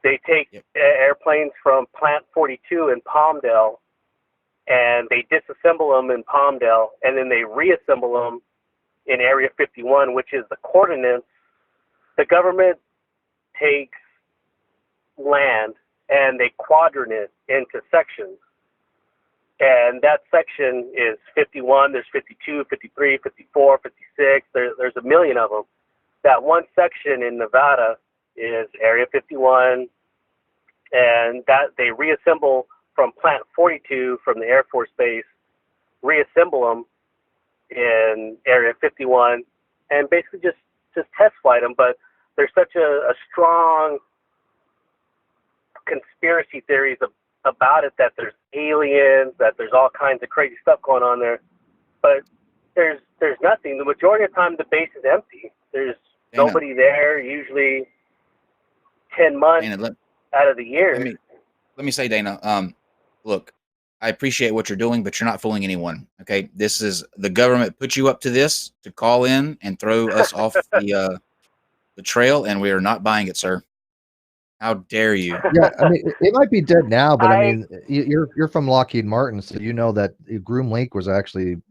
They take airplanes from Plant 42 in Palmdale, and they disassemble them in Palmdale, and then they reassemble them in Area 51, which is the coordinates. The government takes land and they quadrant it into sections. And that section is 51, there's 52, 53, 54, 56, there's a million of them. That one section in Nevada is Area 51, and that they reassemble from Plant 42 from the Air Force Base, reassemble them in Area 51, and basically just test flight them. But there's such a strong conspiracy theories about it, that there's aliens, that there's all kinds of crazy stuff going on there. But there's nothing. The majority of the time, the base is empty. There's nobody there, usually 10 months out of the year. Let me say, Dana, look, I appreciate what you're doing, but you're not fooling anyone. Okay, this is the government put you up to this to call in and throw us off the trail, and we are not buying it, sir. How dare you? Yeah, I mean, it might be dead now, but I mean, you're from Lockheed Martin, so you know that Groom Lake was actually,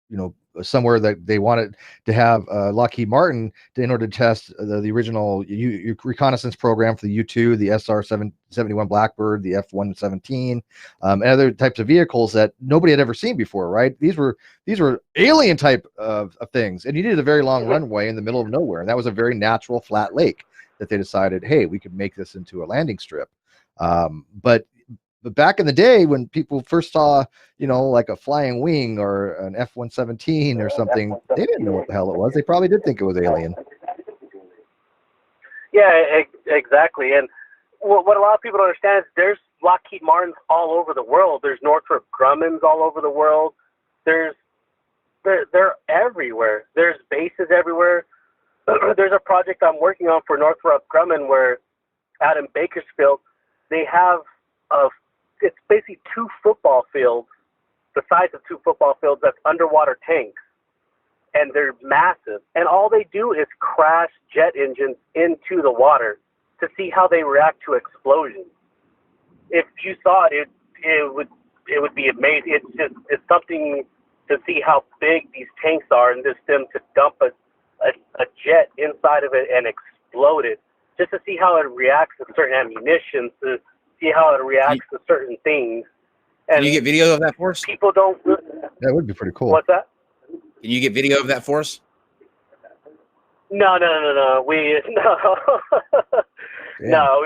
you know, somewhere that they wanted to have Lockheed Martin in order to test the original reconnaissance program for the U-2, the SR-71 Blackbird, the F-117, and other types of vehicles that nobody had ever seen before, right? These were alien type of things, and you needed a very long runway in the middle of nowhere, and that was a very natural flat lake that they decided, hey, we could make this into a landing strip. But back in the day, when people first saw, you know, like a flying wing or an F-117 or something, they didn't know what the hell it was. They probably did think it was alien. Yeah, exactly. And what a lot of people don't understand is there's Lockheed Martins all over the world. There's Northrop Grummans all over the world. They're everywhere. There's bases everywhere. There's a project I'm working on for Northrop Grumman where out in Bakersfield, they have it's basically 2 football fields, the size of 2 football fields, that's underwater tanks. And they're massive. And all they do is crash jet engines into the water to see how they react to explosions. If you saw it, it would be amazing. It's something to see how big these tanks are, and just them to dump a jet inside of it and explode it, just to see how it reacts to certain ammunition, to see how it reacts to certain things. And can you get video of that for us? People don't. That would be pretty cool. What's that? Can you get video of that for us? No. We no. No,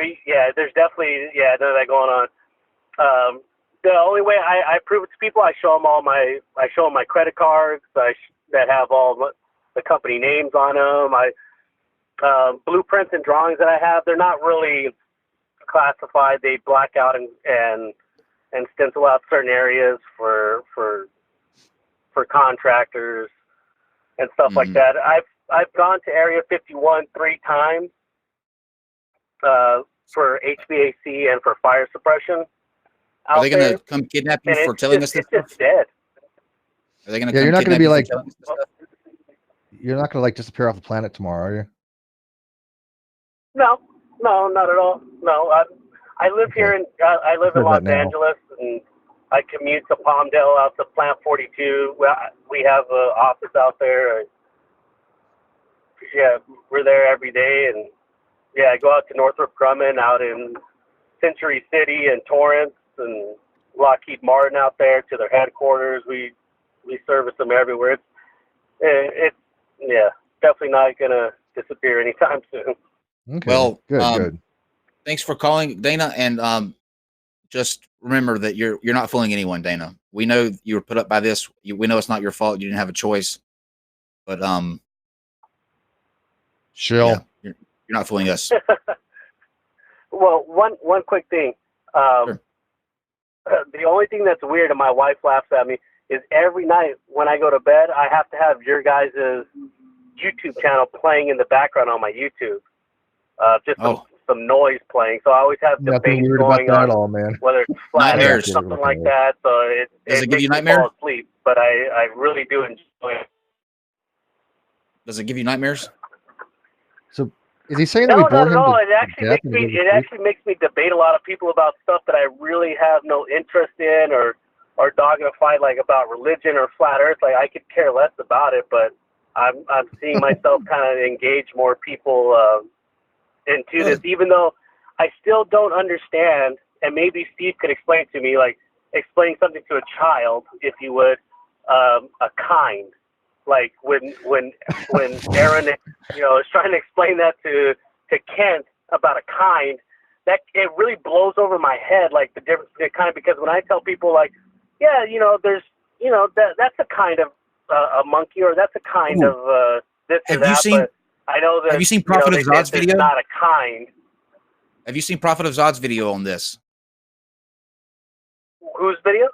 there's definitely none of that going on. The only way I prove it to people, I show them my credit cards that have all the company names on them. Blueprints and drawings that I have, they're not really classified. They black out and stencil out certain areas for contractors and stuff like that. I've gone to Area 51 3 times for HVAC and for fire suppression. Are they going to come kidnap you for telling us this stuff? It's dead. Are they going to you're not going to be like, you're not gonna like disappear off the planet tomorrow, are you? No, not at all. No, I live Okay. here I live in Heard Los that now. Angeles, and I commute to Palmdale out to Plant 42. We have an office out there. Yeah, we're there every day, and yeah, I go out to Northrop Grumman, out in Century City and Torrance, and Lockheed Martin out there to their headquarters. We service them everywhere. It's yeah, definitely not gonna disappear anytime soon. Okay. Well, good. thanks for calling, Dana, and just remember that you're not fooling anyone, Dana. We know you were put up by this. We know it's not your fault. You didn't have a choice, but Chill. yeah, you're not fooling us. Well, one quick thing. Sure. The only thing that's weird, and my wife laughs at me, is every night when I go to bed, I have to have your guys' YouTube channel playing in the background on my YouTube. Just some noise playing. So I always have Nothing debates weird about going that on, at all, man. whether it's flat or Nightmares. something like that. So it Does it give makes you me nightmares? fall asleep. But I really do enjoy it. Does it give you nightmares? So is he saying that No, we bore not at him all. to It actually death makes and me. he goes to It sleep? actually makes me debate a lot of people about stuff that I really have no interest in, or dogging a fight like about religion or flat Earth. Like I could care less about it, but I'm seeing myself kind of engage more people into this, even though I still don't understand. And maybe Steve could explain to me, like explaining something to a child, if you would, a kind. Like when Aaron, is trying to explain that to Kent about a kind, that it really blows over my head, like the difference between a kind. Because when I tell people, like, yeah, there's, that's a kind of a monkey, or that's a kind of this or that. But I know that. Have you seen Prophet of Zod's video? It's not a kind. Have you seen Prophet of Zod's video on this? Whose video?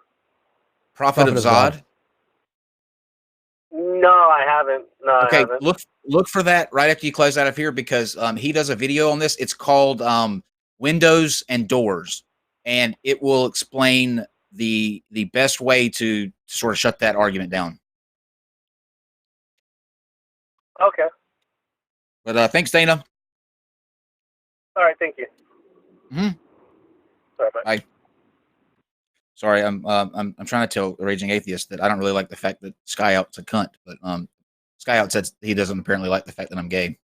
Prophet of Zod. No, I haven't. No, Okay, I haven't. look for that right after you close out of here, because he does a video on this. It's called Windows and Doors, and it will explain the best way to sort of shut that argument down. Okay. But thanks, Dana. All right, thank you. Mm-hmm. Sorry, bye. Bye. Sorry, I'm trying to tell the Raging Atheist that I don't really like the fact that Skyout's a cunt, but Skyout said he doesn't apparently like the fact that I'm gay.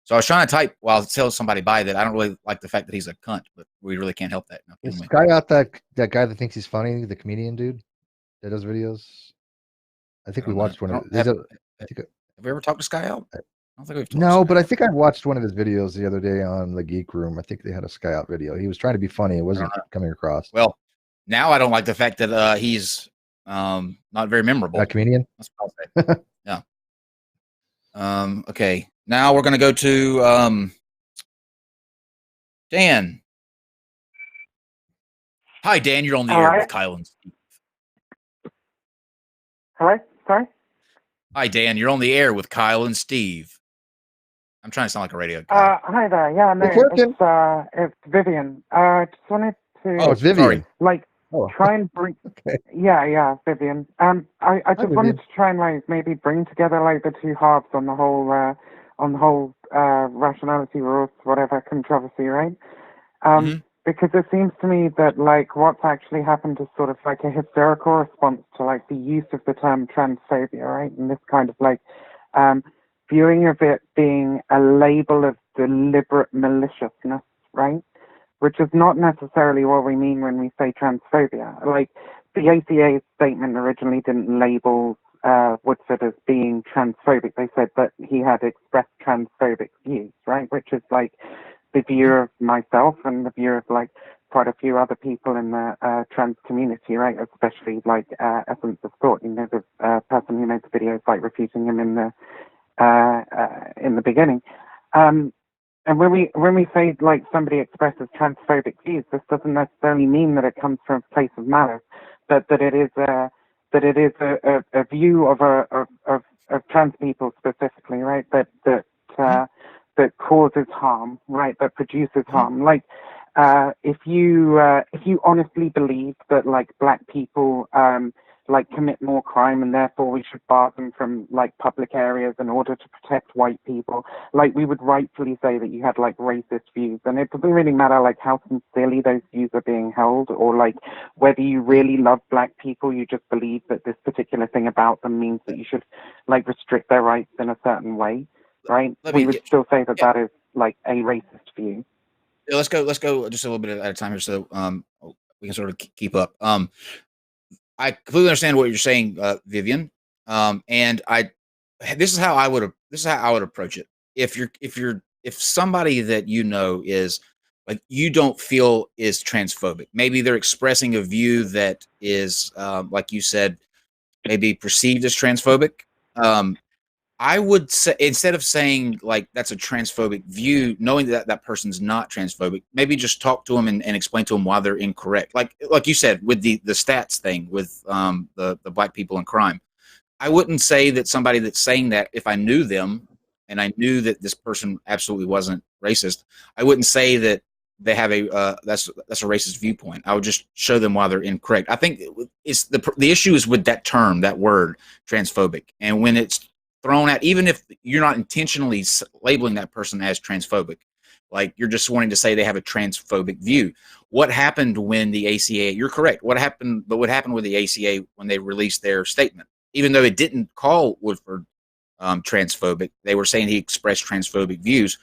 So I was trying to type while I tell somebody by that I don't really like the fact that he's a cunt, but we really can't help that. Is Skyot that guy that thinks he's funny, the comedian dude that does videos? I think we watched one of his. Have we ever talked to Skyout? I don't think we've talked No, to but I think I watched one of his videos the other day on the Geek Room. I think they had a Skyout video. He was trying to be funny. It wasn't coming across. Well, now I don't like the fact that he's not very memorable. A comedian? That's what I'll say. Yeah. Okay. Now we're going to go to Dan. Hi, Dan. You're on the air with Kyle and Steve. Hello? Sorry? Hi, Dan. You're on the air with Kyle and Steve. I'm trying to sound like a radio guy. Hi there. Yeah, no, it's Vivian. I just wanted to... Oh, it's Vivian. Like, try and bring... Okay. Yeah, Vivian. I just wanted to try and, like, maybe bring together, like, the two halves on the whole rationality rules, whatever, controversy, right? Because it seems to me that, like, what's actually happened is sort of like a hysterical response to, like, the use of the term transphobia, right? And this kind of, like, viewing of it being a label of deliberate maliciousness, right? Which is not necessarily what we mean when we say transphobia. Like, the ACA statement originally didn't label Woodford as being transphobic. They said that he had expressed transphobic views, right? Which is, like, the view of myself and the view of, like, quite a few other people in the trans community, right? Especially, like, Essence of Thought, the person who made the videos, like, refuting him in the beginning. And when we say, like, somebody expresses transphobic views, this doesn't necessarily mean that it comes from a place of malice, but that it is a view of trans people specifically, right? That causes harm, right? That produces harm. Like, if you honestly believe that, like, black people like commit more crime, and therefore we should bar them from like public areas in order to protect white people. Like we would rightfully say that you had like racist views, and it doesn't really matter like how sincerely those views are being held, or like whether you really love black people, you just believe that this particular thing about them means that you should like restrict their rights in a certain way, right? We would still say that that is like a racist view. Yeah, let's go just a little bit at a time here, so we can sort of keep up. I completely understand what you're saying, Vivian. And this is how I would approach it. If somebody that you know is like you don't feel is transphobic, maybe they're expressing a view that is like you said, maybe perceived as transphobic. I would say, instead of saying like that's a transphobic view, knowing that that person's not transphobic, maybe just talk to them and explain to them why they're incorrect. Like you said with the stats thing with the black people in crime. I wouldn't say that somebody that's saying that, if I knew them and I knew that this person absolutely wasn't racist, I wouldn't say that they have a that's a racist viewpoint. I would just show them why they're incorrect. I think it's the issue is with that term, that word, transphobic, and when it's thrown at, even if you're not intentionally labeling that person as transphobic, like you're just wanting to say they have a transphobic view. What happened when the ACA? You're correct. What happened with the ACA when they released their statement? Even though it didn't call Woodford transphobic, they were saying he expressed transphobic views.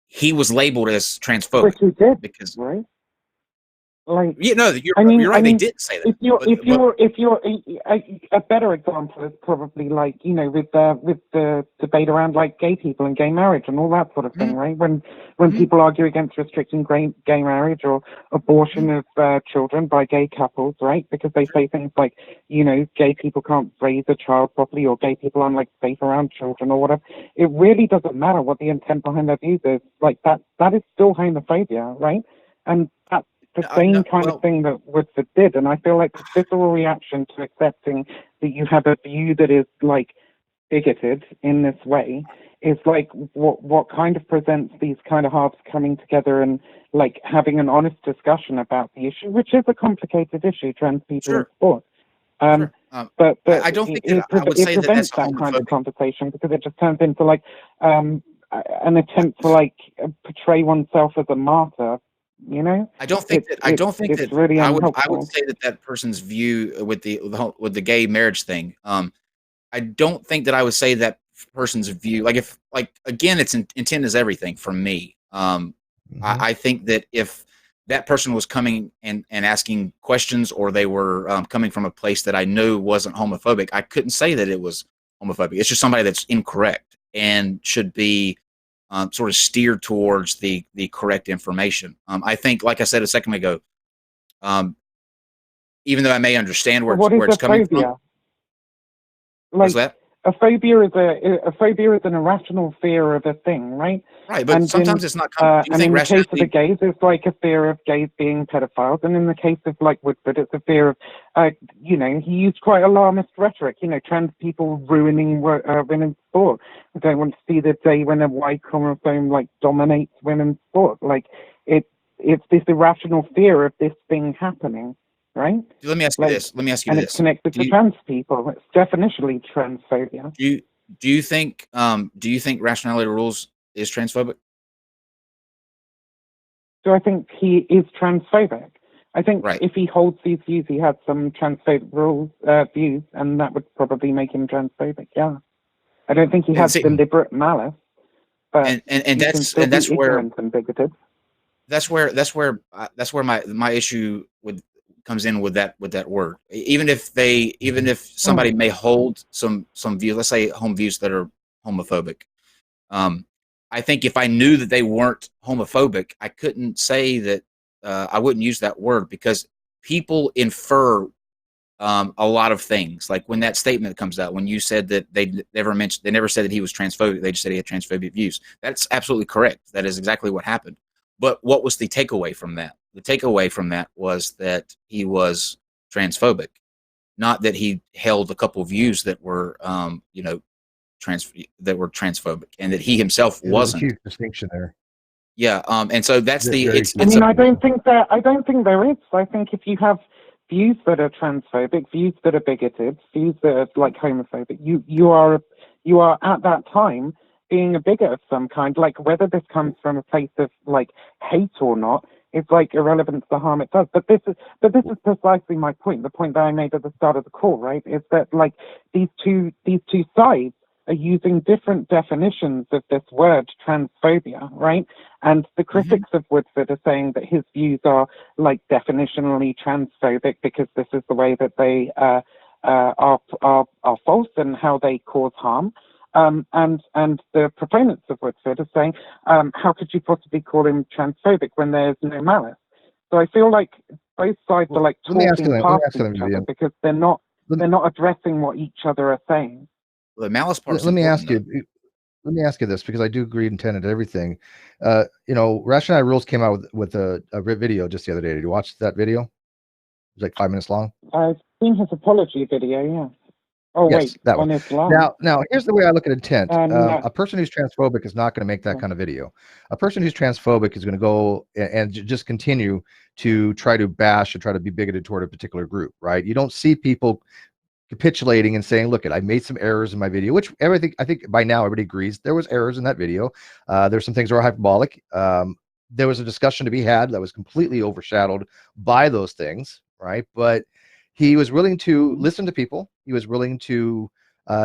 He was labeled as transphobic. Which he did, because right? Like, you're right. They did say that. If you're a better example is probably like, you know, with the debate around like gay people and gay marriage and all that sort of thing, right? When people argue against restricting gay marriage or abortion of children by gay couples, right? Because they say things like, you know, gay people can't raise a child properly, or gay people aren't like safe around children or whatever. It really doesn't matter what the intent behind their views is. Like that is still homophobia, right? And that's the same kind of thing that Woodford did. And I feel like the visceral reaction to accepting that you have a view that is like bigoted in this way is like what kind of presents these kind of halves coming together and like having an honest discussion about the issue, which is a complicated issue, trans people in sport. But I don't think that I would say that that's that kind of conversation, because it just turns into like an attempt to like portray oneself as a martyr. You know, I don't think that really I unhelpful. would say that person's view with the gay marriage thing. I don't think that I would say that person's view, like if again, it's intent is everything for me. I think that if that person was coming and asking questions, or they were coming from a place that I knew wasn't homophobic, I couldn't say that it was homophobic. It's just somebody that's incorrect and should be sort of steered towards the correct information. I think, like I said a second ago, even though I may understand where it's coming from. Like, a phobia is an irrational fear of a thing, right? Right, but sometimes it's not. And in the case of the gays, it's like a fear of gays being pedophiles, and in the case of like Woodford, it's a fear of, you know, he used quite alarmist rhetoric. You know, trans people ruining women's sport. I don't want to see the day when a white chromosome like dominates women's sport. Like it's this irrational fear of this thing happening. Right? Let me ask you this. And it's connected to trans people. It's definitionally transphobia. Do you think rationality rules is transphobic? So I think he is transphobic. I think if he holds these views, he has some transphobic rules views, and that would probably make him transphobic. Yeah, I don't think he has deliberate malice, but that's where and bigoted. That's where my issue comes in with that word. Even if somebody may hold some views, let's say home views that are homophobic, I think if I knew that they weren't homophobic, I couldn't say that. I wouldn't use that word, because people infer a lot of things. Like when that statement comes out, when you said that they never said that he was transphobic, they just said he had transphobic views. That's absolutely correct. That is exactly what happened. But what was the takeaway from that? The takeaway from that was that he was transphobic, not that he held a couple of views that were, transphobic, and that he himself wasn't. There's a huge distinction there. Yeah, and so that's I don't think there is. I think if you have views that are transphobic, views that are bigoted, views that are like homophobic, you are at that time being a bigot of some kind. Like whether this comes from a place of like hate or not is like irrelevant to the harm it does. But this is precisely my point. The point that I made at the start of the call, right, is that like these two sides are using different definitions of this word transphobia, right? And the critics of Woodford are saying that his views are like definitionally transphobic because this is the way that they are false and how they cause harm. And the proponents of Woodford are saying, how could you possibly call him transphobic when there's no malice? So I feel like both sides are like talking past each other because they're not addressing what each other are saying. The malice part. Let me ask you this, because I do agree and tend to everything. Rational Rules came out with a video just the other day. Did you watch that video? It was like 5 minutes long. I've seen his apology video, yeah. Oh, yes, wait, that one. Now, here's the way I look at intent. A person who's transphobic is not going to make that kind of video. A person who's transphobic is going to go and just continue to try to bash and try to be bigoted toward a particular group, right? You don't see people capitulating and saying, look, I made some errors in my video, which I think by now everybody agrees there was errors in that video. There's some things that are hyperbolic. There was a discussion to be had that was completely overshadowed by those things, right? But he was willing to listen to people. He was willing to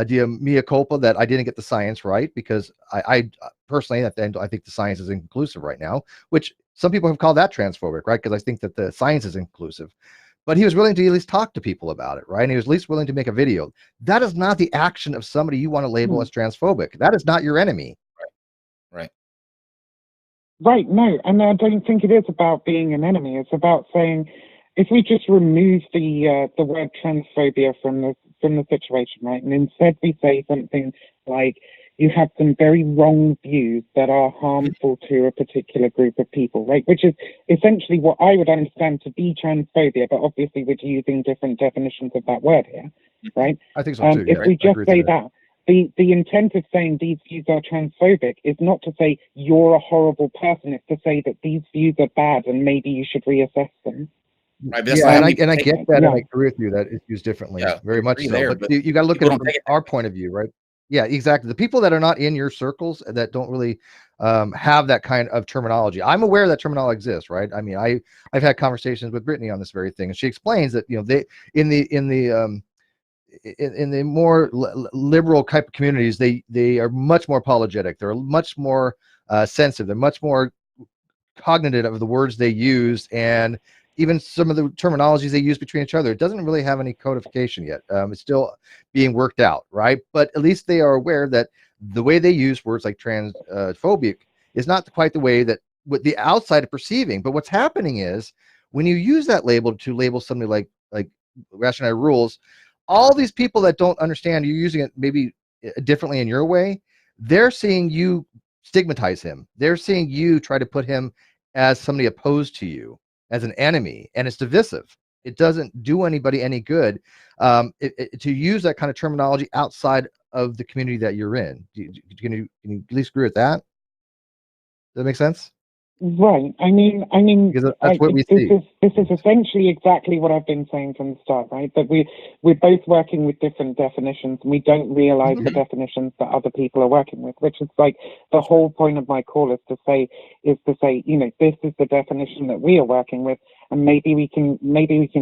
do a mea culpa that I didn't get the science right, because I personally, at the end, I think the science is inconclusive right now, which some people have called that transphobic, right? Because I think that the science is inclusive. But he was willing to at least talk to people about it, right? And he was at least willing to make a video. That is not the action of somebody you want to label as transphobic. That is not your enemy. Right. Right, no, and I don't think it is about being an enemy. It's about saying, if we just remove the word transphobia from the situation, right, and instead we say something like, you have some very wrong views that are harmful to a particular group of people, right? Which is essentially what I would understand to be transphobia, but obviously we're using different definitions of that word here, right? I think so too. If we just say that, the intent of saying these views are transphobic is not to say you're a horrible person. It's to say that these views are bad and maybe you should reassess them. Right, and I get that, and I agree with you that it's used differently, very much so. But you got to look at it from our point of view, right? Yeah, exactly. The people that are not in your circles, that don't really have that kind of terminology. I'm aware that terminology exists, right? I mean, I've had conversations with Brittany on this very thing, and she explains that they in the more liberal type of communities, they are much more apologetic. They're much more sensitive. They're much more cognitive of the words they use, and even some of the terminologies they use between each other. It doesn't really have any codification yet. It's still being worked out, right? But at least they are aware that the way they use words like transphobic is not quite the way that what the outside is perceiving. But what's happening is when you use that label to label somebody like Rational Rules, all these people that don't understand you using it maybe differently in your way, they're seeing you stigmatize him. They're seeing you try to put him as somebody opposed to you, as an enemy, and it's divisive. It doesn't do anybody any good to use that kind of terminology outside of the community that you're in. Can you at least agree with that? Does that make sense? Right. I mean, because that's what we see. This is essentially exactly what I've been saying from the start, right? That we're both working with different definitions, and we don't realize the definitions that other people are working with, which is like the whole point of my call is to say, this is the definition that we are working with, and maybe we can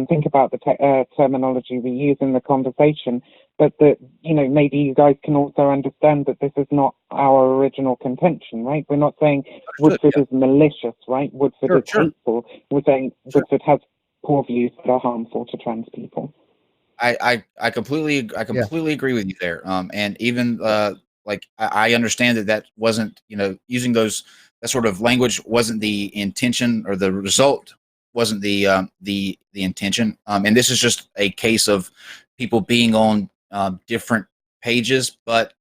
think about the terminology we use in the conversation, but that maybe you guys can also understand that this is not our original contention, right? We're not saying Woodford is malicious, right? Woodford is hateful. We're saying Woodford has poor views that are harmful to trans people. I completely agree with you there. And even I understand that wasn't, using that sort of language wasn't the intention, or the result wasn't the intention. And this is just a case of people being on different pages, but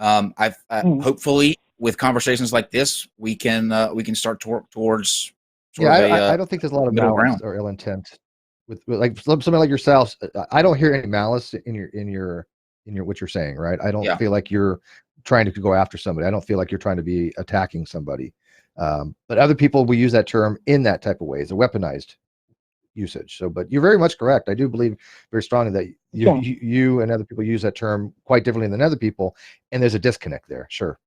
hopefully with conversations like this, we can start towards I don't think there's a lot of malice or ill intent with like somebody like yourself. I don't hear any malice in your what you're saying, right? I don't feel like you're trying to go after somebody. I don't feel like you're trying to be attacking somebody. But other people will use that term in that type of way. It's a weaponized usage. So, but you're very much correct. I do believe very strongly that you and other people use that term quite differently than other people, and there's a disconnect there. Sure.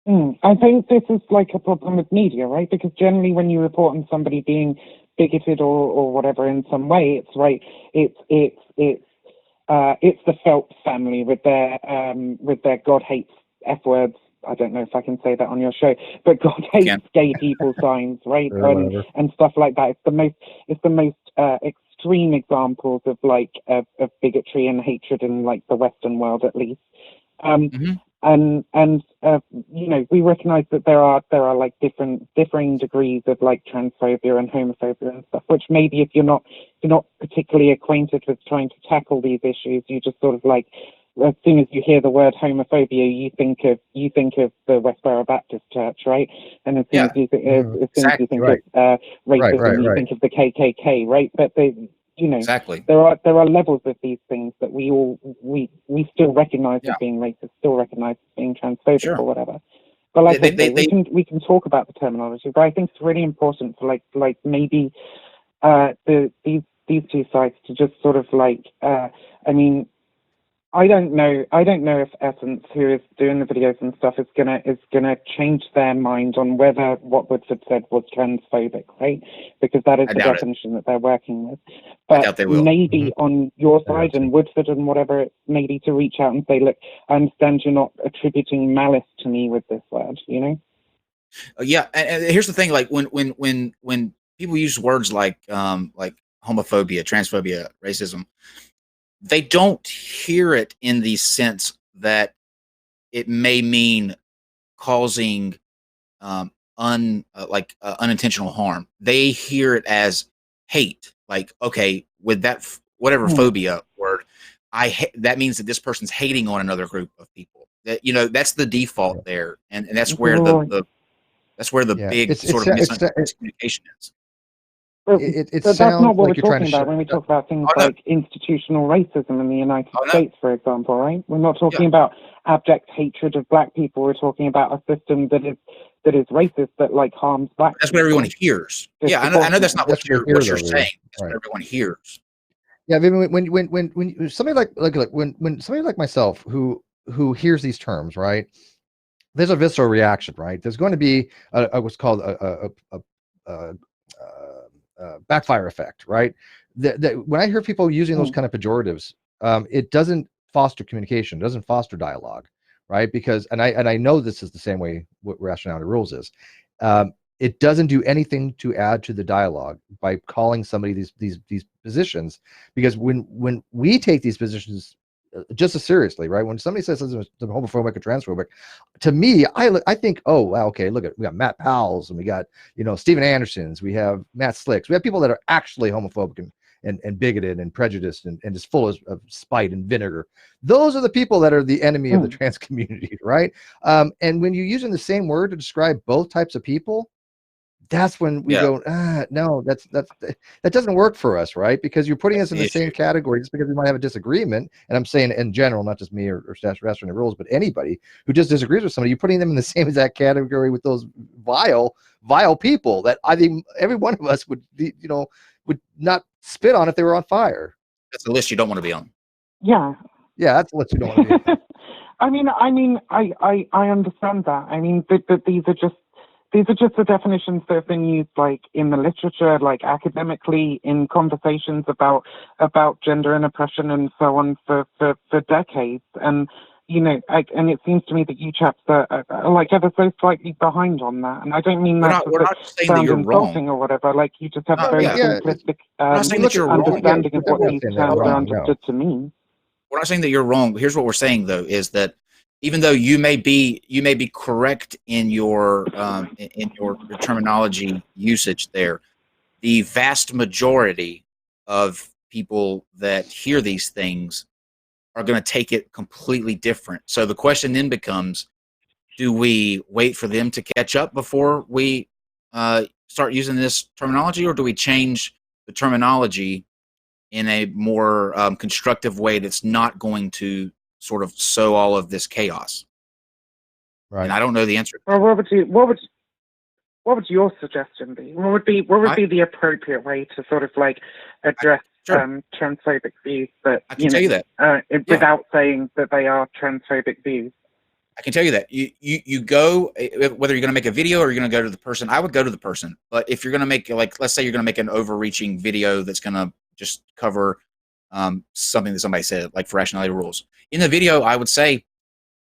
I think this is like a problem with media, right? Because generally when you report on somebody being bigoted or whatever in some way, it's right. It's the Phelps family with their God hates F words. I don't know if I can say that on your show, but God hates gay people signs, right? And stuff like that. It's the most extreme examples of of bigotry and hatred in like the Western world, at least. And you know, we recognize that there are like differing degrees of like transphobia and homophobia and stuff, which maybe if you're not particularly acquainted with trying to tackle these issues, you just sort of like, as soon as you hear the word homophobia, you think of the Westboro Baptist Church, right? And as soon as you think of racism, you think of the KKK, right? But you know, there are levels of these things that we still recognize as being racist, still recognize as being transphobic or whatever. But like we can talk about the terminology, but I think it's really important for like maybe these two sides to just sort of like I mean, I don't know if Essence, who is doing the videos and stuff, is gonna change their mind on whether what Woodford said was transphobic, right? Because that is the definition that they're working with. But maybe on your side and Woodford and whatever, maybe to reach out and say, look, I understand you're not attributing malice to me with this word, you know? Yeah, and here's the thing: like when people use words like homophobia, transphobia, racism, they don't hear it in the sense that it may mean causing unintentional harm. They hear it as hate. Like, okay, with that whatever phobia word, that means that this person's hating on another group of people. That, you know, that's the default there, and that's where the big sort of miscommunication is. But that's not what we're talking about when we talk about things like institutional racism in the United States, for example, right? We're not talking about abject hatred of black people. We're talking about a system that is racist, that like harms black people. That's what everyone hears. Yeah, I know that's not what you're saying. That's what everyone hears. Yeah, I mean, when somebody when somebody like myself who hears these terms, right? There's a visceral reaction, right? There's going to be what's called a backfire effect, right? When I hear people using those kind of pejoratives, it doesn't foster communication, doesn't foster dialogue, right? Because and I know this is the same way what rationality rules is. It doesn't do anything to add to the dialogue by calling somebody these positions, because when we take these positions just as seriously, right? When somebody says something homophobic or transphobic, to me, I think, oh, wow, okay, look at, we got Matt Powell's and we got, you know, Steven Anderson's, we have Matt Slicks, we have people that are actually homophobic and bigoted and prejudiced and just full of spite and vinegar. Those are the people that are the enemy of the trans community, right? And when you're using the same word to describe both types of people, that's when we go, no, that doesn't work for us, right? Because you're putting us in the same category just because we might have a disagreement. And I'm saying in general, not just me or Rational Rules, but anybody who just disagrees with somebody, you're putting them in the same exact category with those vile people that I think every one of us would not spit on if they were on fire. That's the list you don't want to be on. Yeah, that's the list you don't want to be on. I understand that. I mean, but these are just the definitions that have been used, like in the literature, like academically, in conversations about gender and oppression and so on for decades. And you know, and it seems to me that you chaps are like ever so slightly behind on that. And I don't mean that to sound insulting or whatever. Like you just have a very simplistic understanding of what these terms are understood to mean. We're not saying that you're wrong. Here's what we're saying, though, is that even though you may be correct in your terminology usage there, the vast majority of people that hear these things are going to take it completely different. So the question then becomes, do we wait for them to catch up before we start using this terminology, or do we change the terminology in a more constructive way that's not going to sort of sow all of this chaos? Right. And I don't know the answer. Well, what would what would your suggestion be? What would be the appropriate way to sort of like address transphobic views, but I can tell you that without saying that they are transphobic views? I can tell you that you go, whether you're going to make a video or you're going to go to the person. I would go to the person, but if you're going to make, like, let's say you're going to make an overreaching video that's going to just cover something that somebody said, like for rationality rules. In the video, I would say,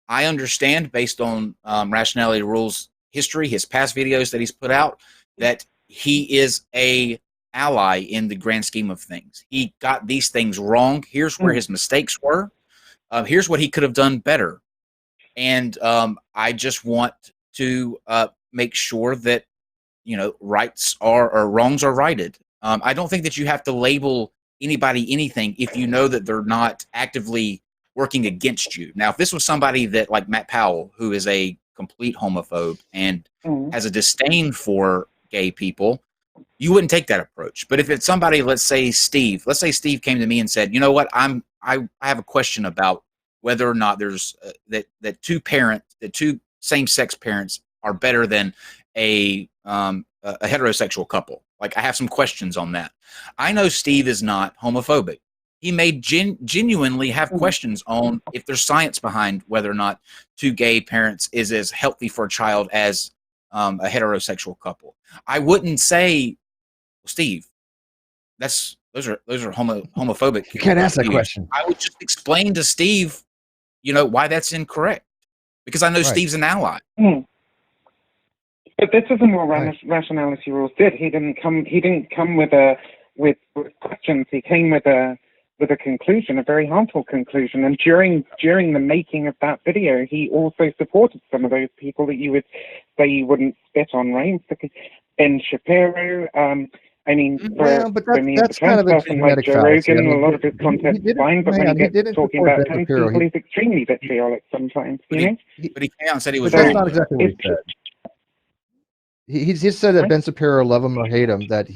I understand based on rationality rules history, his past videos that he's put out, that he is a ally in the grand scheme of things. He got these things wrong. Here's where his mistakes were. Here's what he could have done better. And I just want to make sure that, rights or wrongs are righted. I don't think that you have to label anybody anything if you know that they're not actively working against you. Now, if this was somebody that, like Matt Powell, who is a complete homophobe and has a disdain for gay people, you wouldn't take that approach. But if it's somebody, let's say Steve came to me and said, you know what, I have a question about whether or not there's that two same-sex parents are better than a heterosexual couple. Like, I have some questions on that. I know Steve is not homophobic. He may genuinely have questions on if there's science behind whether or not two gay parents is as healthy for a child as a heterosexual couple. I wouldn't say, well, Steve, those are homophobic. You can't ask that question. I would just explain to Steve, why that's incorrect, because I know Steve's an ally. But this isn't what rationality rules did. He didn't come with questions. He came with a conclusion, a very harmful conclusion. And during the making of that video, he also supported some of those people that you would say you wouldn't spit on, right? Ben Shapiro. I mean, for me, as a trans person like Joe Rogan, a lot of his content is fine, but when he gets talking about trans people, he's extremely vitriolic sometimes. But he came out and said he was That's wrong. not exactly what he said. He just said that Ben Shapiro, love him or hate him, that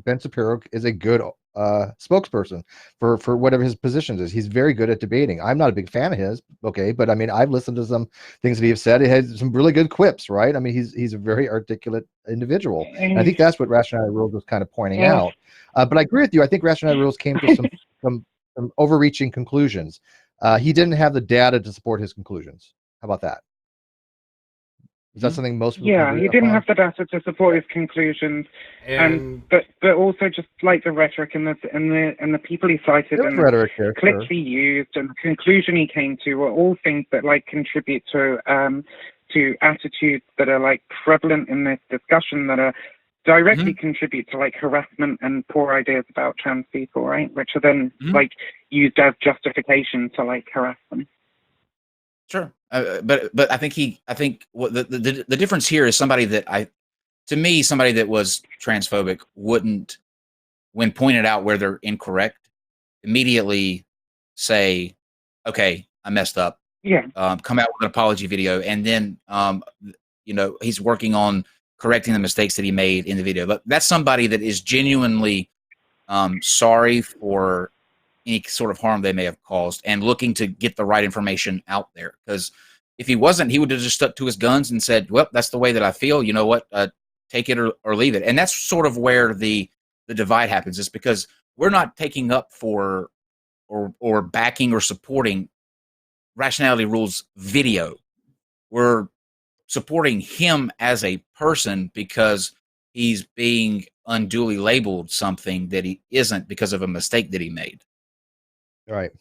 Ben Shapiro is a good spokesperson for whatever his positions is. He's very good at debating. I'm not a big fan of his, okay, but I mean, I've listened to some things that he has said. He has some really good quips, right? I mean, he's a very articulate individual. And I think that's what Rationality Rules was kind of pointing out. But I agree with you. I think Rationality Rules came to some overreaching conclusions. He didn't have the data to support his conclusions. How about that? Is that something most people he didn't have the data to support his conclusions, but also just like the rhetoric and the people he cited and the clips he used and the conclusion he came to were all things that like contribute to attitudes that are like prevalent in this discussion that are directly contribute to like harassment and poor ideas about trans people, right? Which are then like used as justification to like harass them. Sure, but I think what the difference here is somebody that somebody that was transphobic wouldn't, when pointed out where they're incorrect, immediately say, "Okay, I messed up." Yeah. Come out with an apology video, and then he's working on correcting the mistakes that he made in the video. But that's somebody that is genuinely sorry for any sort of harm they may have caused and looking to get the right information out there. Because if he wasn't, he would have just stuck to his guns and said, well, that's the way that I feel. You know what? Take it or leave it. And that's sort of where the divide happens, is because we're not taking up for or backing or supporting Rationality Rules video. We're supporting him as a person because he's being unduly labeled something that he isn't because of a mistake that he made. Right.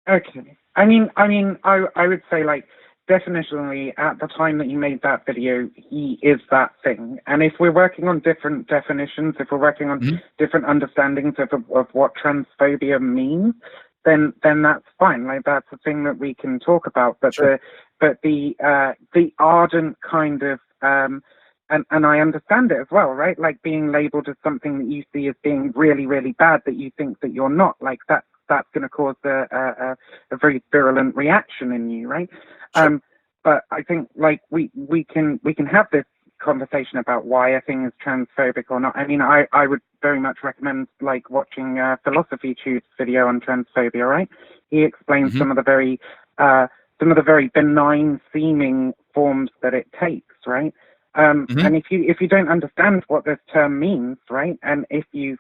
Okay. I mean, I would say like definitionally at the time that you made that video, he is that thing. And if we're working on different definitions, if we're working on different understandings of what transphobia means, then that's fine. Like that's a thing that we can talk about. But the ardent kind of and I understand it as well, right? Like being labeled as something that you see as being really, really bad that you think that you're not, like that's going to cause a very virulent reaction in you, right? Sure. But I think like we can have this conversation about why a thing is transphobic or not. I mean, I would very much recommend like watching Philosophy Tube's video on transphobia, right? He explains some of the very benign seeming forms that it takes, right? And if you don't understand what this term means, right, and if you've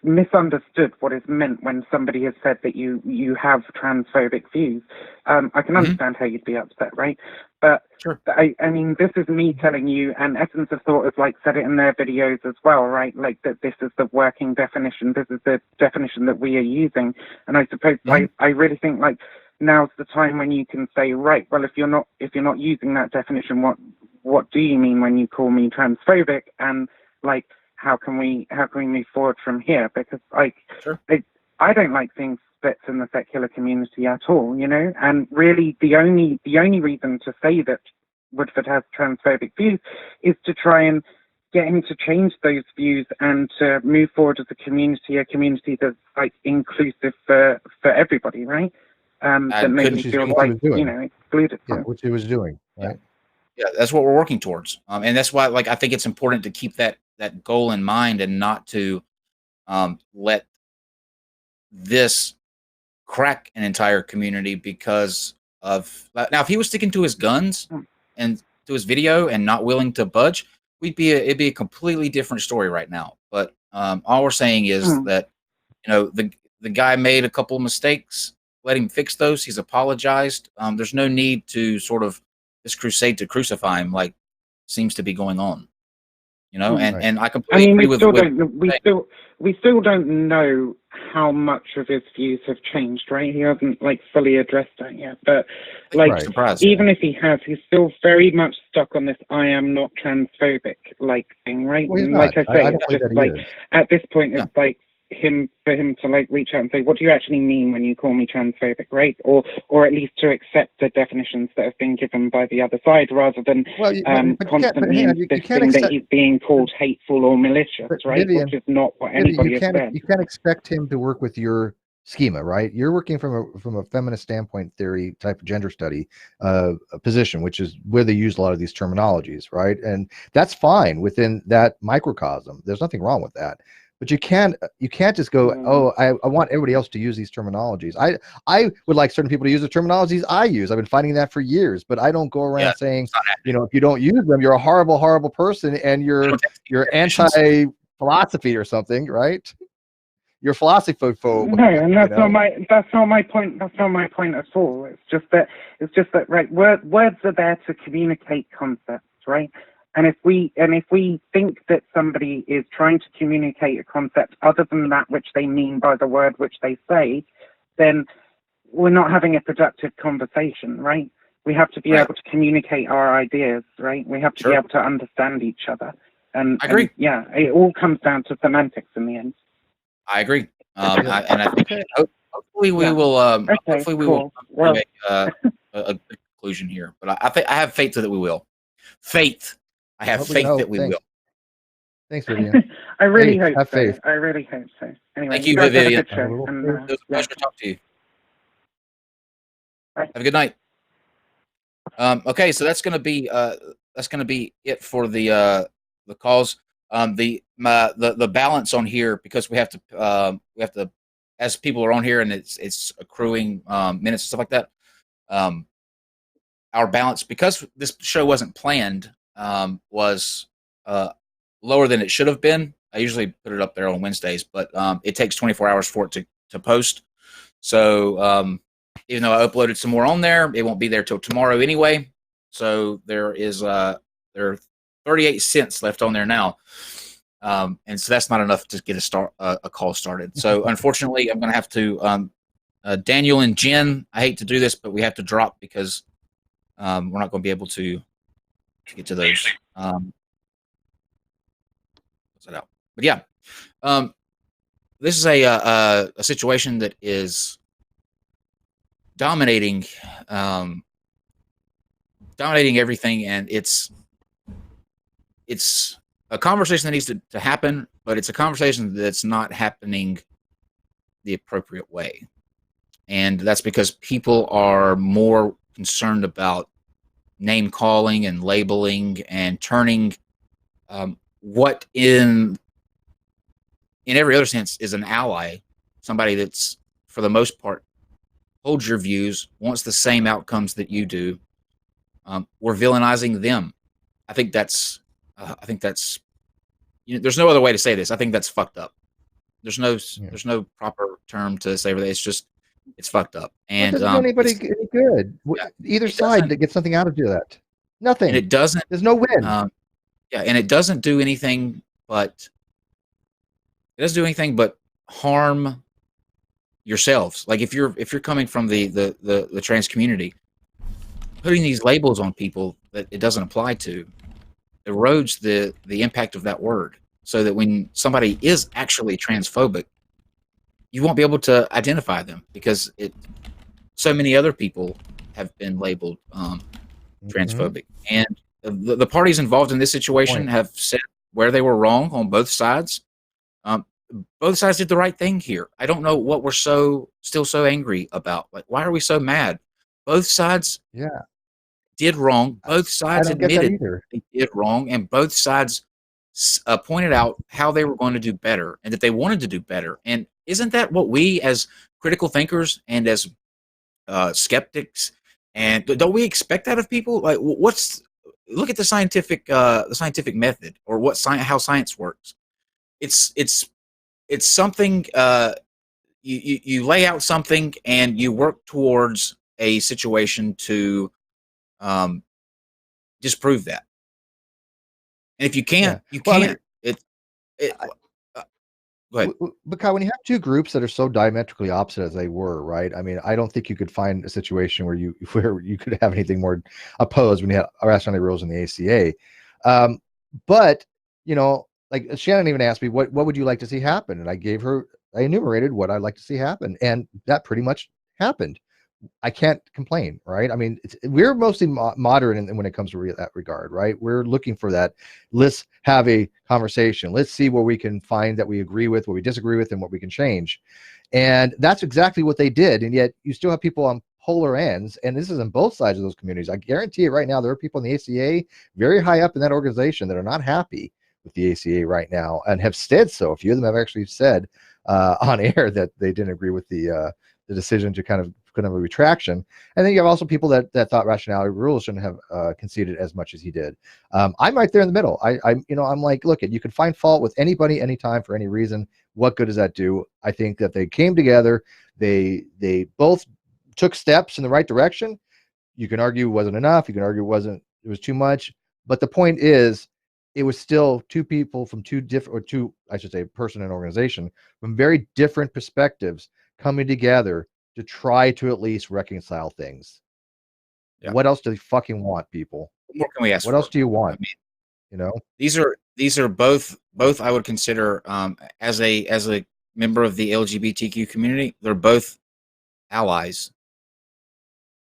misunderstood what is meant when somebody has said that you have transphobic views, I can understand how you'd be upset, right? But Sure. I mean, this is me telling you, and Essence of Thought has like said it in their videos as well, right? Like that this is the working definition. This is the definition that we are using. And I suppose I really think like now's the time when you can say, right, well, if you're not using that definition, what do you mean when you call me transphobic? And like, how can we move forward from here? Because like, I don't like seeing splits in the secular community at all, you know. And really, the only reason to say that Woodford has transphobic views is to try and get him to change those views and to move forward as a community that's like inclusive for everybody, right? That nobody feels like, you know, excluded. Yeah, which he was doing, right? Yeah, that's what we're working towards, and that's why, like, I think it's important to keep that goal in mind and not to let this crack an entire community because of now. If he was sticking to his guns and to his video and not willing to budge, it'd be a completely different story right now. But all we're saying is that, you know, the guy made a couple of mistakes. Let him fix those. He's apologized. There's no need to sort of this crusade to crucify him like seems to be going on. You know, and I completely agree with we still don't know how much of his views have changed, right? He hasn't like fully addressed that yet. But like, even if he has, he's still very much stuck on this "I am not transphobic" like thing, right? Well, and like I say, it's just like at this point, it's like for him to like reach out and say, what do you actually mean when you call me transphobic, right? Or at least to accept the definitions that have been given by the other side, rather than constantly insisting that he's being called hateful or malicious, right? Vivian, which is not what anybody has said. You can't expect him to work with your schema, right? You're working from a feminist standpoint theory type of gender study a position, which is where they use a lot of these terminologies, right? And that's fine within that microcosm. There's nothing wrong with that. But you can't just go, oh, I want everybody else to use these terminologies. I would like certain people to use the terminologies I use. I've been fighting that for years, but I don't go around saying, you know, if you don't use them, you're a horrible, horrible person and you're anti-philosophy or something, right? You're philosophy phobe. No, and that's not my point. That's not my point at all. It's just that right. Words are there to communicate concepts, right? And if we think that somebody is trying to communicate a concept other than that which they mean by the word which they say, then we're not having a productive conversation, right? We have to be able to communicate our ideas, right? We have to be able to understand each other. And I agree. And, it all comes down to semantics in the end. I agree. And I think hopefully we will. Hopefully we will make a good conclusion here. But I have faith that we will. I have faith that we will. Thanks, Vivian. I really hope have so. faith. I really hope so. Anyway, thank you, Vivian. It was a pleasure to talk to you. Have a good night. Okay, so that's gonna be it for the calls. The balance on here, because we have to as people are on here and it's accruing minutes and stuff like that. Our balance, because this show wasn't planned, was lower than it should have been. I usually put it up there on Wednesdays, but it takes 24 hours for it to post. So even though I uploaded some more on there, it won't be there till tomorrow anyway. So there are 38 cents left on there now. And so that's not enough to get a call started. So unfortunately, I'm going to have to Daniel and Jen, I hate to do this, but we have to drop because we're not going to be able to get to those. What's that out? But yeah, this is a situation that is dominating everything, and it's a conversation that needs to happen, but it's a conversation that's not happening the appropriate way. And that's because people are more concerned about name calling and labeling and turning what in every other sense is an ally, somebody that's for the most part holds your views, wants the same outcomes that you do, we're villainizing them. I think that's there's no other way to say this. I think that's fucked up. There's no proper term to say for that. It's just it's fucked up. And it doesn't do anybody any good. Either side that gets something out of that. Nothing. And it doesn't. There's no win. And it doesn't do anything but harm yourselves. Like if you're coming from the trans community, putting these labels on people that it doesn't apply to erodes the impact of that word. So that when somebody is actually transphobic, you won't be able to identify them because so many other people have been labeled transphobic. And the parties involved in this situation have said where they were wrong on both sides. Both sides did the right thing here. I don't know what we're still so angry about. Like, why are we so mad? Both sides did wrong. Both sides admitted they did wrong, and both sides pointed out how they were going to do better and that they wanted to do better. And isn't that what we as critical thinkers and as skeptics, and don't we expect that of people? Like, look at the scientific method, or how science works. It's something, you lay out something and you work towards a situation to disprove that. And if you can't, you can't. Go ahead. Because when you have two groups that are so diametrically opposite as they were, right? I mean, I don't think you could find a situation where you could have anything more opposed when you had rationality rules in the ACA. But like Shannon even asked me, what would you like to see happen? And I enumerated what I'd like to see happen, and that pretty much happened. I can't complain, right? I mean, we're mostly modern when it comes to that regard, right? We're looking for that. Let's have a conversation. Let's see what we can find that we agree with, what we disagree with, and what we can change. And that's exactly what they did. And yet you still have people on polar ends, and this is on both sides of those communities. I guarantee you right now, there are people in the ACA very high up in that organization that are not happy with the ACA right now and have said so. A few of them have actually said on air that they didn't agree with the decision to kind of put in a retraction. And then you have also people that thought rationality rules shouldn't have conceded as much as he did. I'm right there in the middle. I'm like, look, you can find fault with anybody, anytime, for any reason. What good does that do? I think that they came together. They both took steps in the right direction. You can argue it wasn't enough. You can argue it was too much. But the point is, it was still two people from person and organization from very different perspectives coming together to try to at least reconcile things. Yeah. What else do they fucking want, people? What more can we ask? What else do you want? I mean, these are both I would consider as a member of the LGBTQ community. They're both allies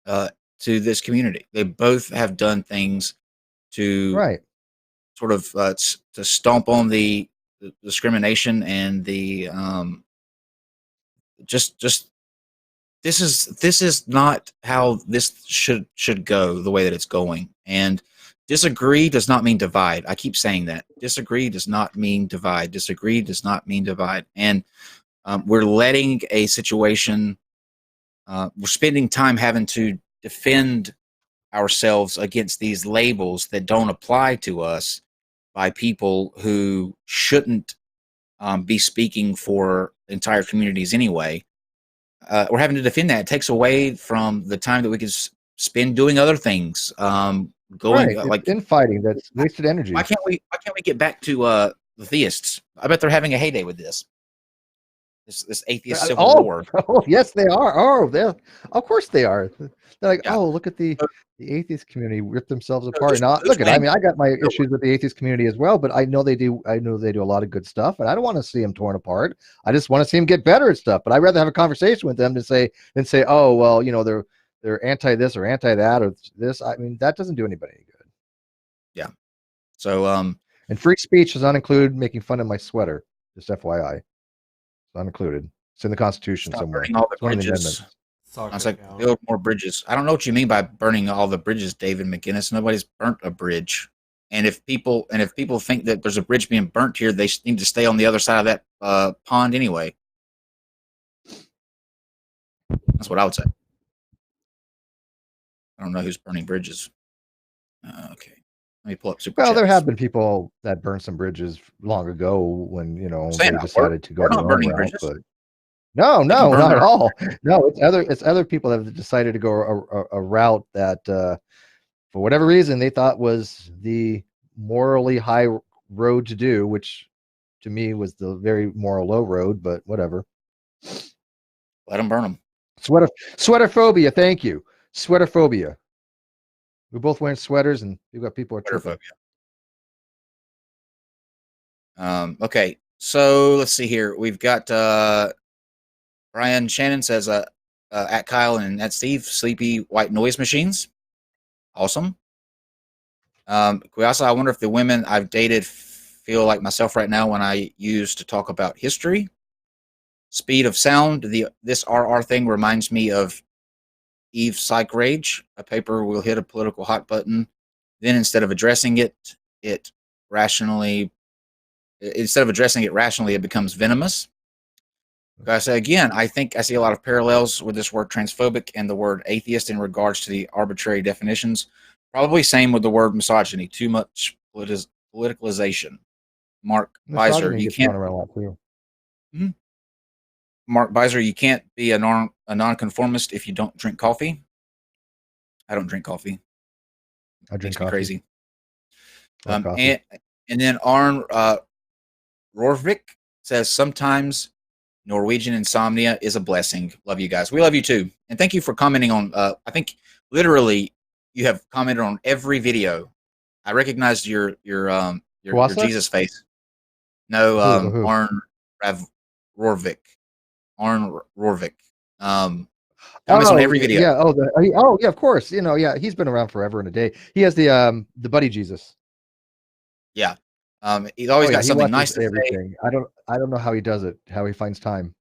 to this community. They both have done things to sort of to stomp on the discrimination and the just this is not how this should go the way that it's going. And disagree does not mean divide. I keep saying that. Disagree does not mean divide. Disagree does not mean divide. And we're letting a situation, we're spending time having to defend ourselves against these labels that don't apply to us by people who shouldn't be speaking for entire communities anyway. We're having to defend that. It takes away from the time that we could spend doing other things. Like infighting, that's wasted energy. Why can't we get back to the theists? I bet they're having a heyday with this atheist civil war. Oh, yes, they are. Oh, of course they are. They're like, oh, look at the atheist community rip themselves apart. Now, look at, I mean, I got my issues with the atheist community as well, but I know they do. I know they do a lot of good stuff, and I don't want to see them torn apart. I just want to see them get better at stuff. But I'd rather have a conversation with them than say, oh, well, they're anti this or anti that or this. I mean, that doesn't do anybody any good. Yeah. So, and free speech does not include making fun of my sweater. Just FYI. Not included. It's in the Constitution somewhere. All the bridges. It's like build more bridges. I don't know what you mean by burning all the bridges, David McGinnis. Nobody's burnt a bridge. And if people think that there's a bridge being burnt here, they need to stay on the other side of that pond anyway. That's what I would say. I don't know who's burning bridges. Okay, let me pull up super Well, there chats. have been people that burned some bridges long ago when they We're, decided to go we're their not own burning route. bridges. But no, They can burn not at their. all. No, it's other people that have decided to go a route that for whatever reason they thought was the morally high road to do, which to me was the very moral low road. But whatever. Let them burn them. Sweaterphobia. Thank you. Sweaterphobia. We're both wearing sweaters, and we've got people are tripping. Okay, so let's see here. We've got Brian Shannon says at Kyle and at Steve, sleepy white noise machines. Awesome. Kuyasa, I wonder if the women I've dated feel like myself right now when I use to talk about history. Speed of sound. This RR thing reminds me of Eve Psych Rage. A paper will hit a political hot button. Then instead of addressing it rationally, it becomes venomous. I say again, I think I see a lot of parallels with this word transphobic and the word atheist in regards to the arbitrary definitions. Probably same with the word misogyny. Too much politicalization. Mark Beiser, you gets can't. thrown around a lot too. Mark Beiser, you can't be a nonconformist if you don't drink coffee. I don't drink coffee. I drink Makes coffee. me crazy. Coffee. And then Arn Rorvik says sometimes Norwegian insomnia is a blessing. Love you guys. We love you too, and thank you for commenting on. I think literally you have commented on every video. I recognized your Jesus face. No, Who? Arn Rorvik. Arn Rorvik. Comments Oh, on every video. Yeah. Yeah. Of course. Yeah. He's been around forever and a day. He has the buddy Jesus. Yeah. He's always got something nice to everything. say. I don't know how he does it. How he finds time.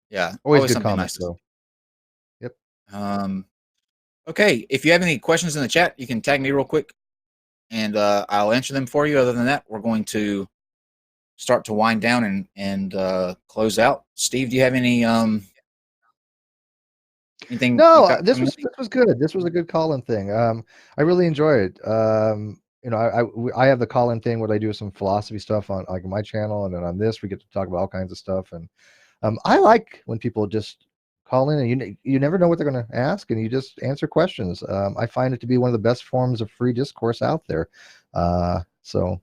Yeah. Always good something comments nice. though. Yep. Okay. If you have any questions in the chat, you can tag me real quick, and I'll answer them for you. Other than that, we're going to start to wind down and close out. Steve, do you have any anything? No, this was good. This was a good call-in thing. I really enjoy it. I have the call-in thing where I do some philosophy stuff on like my channel, and then on this we get to talk about all kinds of stuff. And I like when people just call in and you never know what they're going to ask, and you just answer questions. I find it to be one of the best forms of free discourse out there. So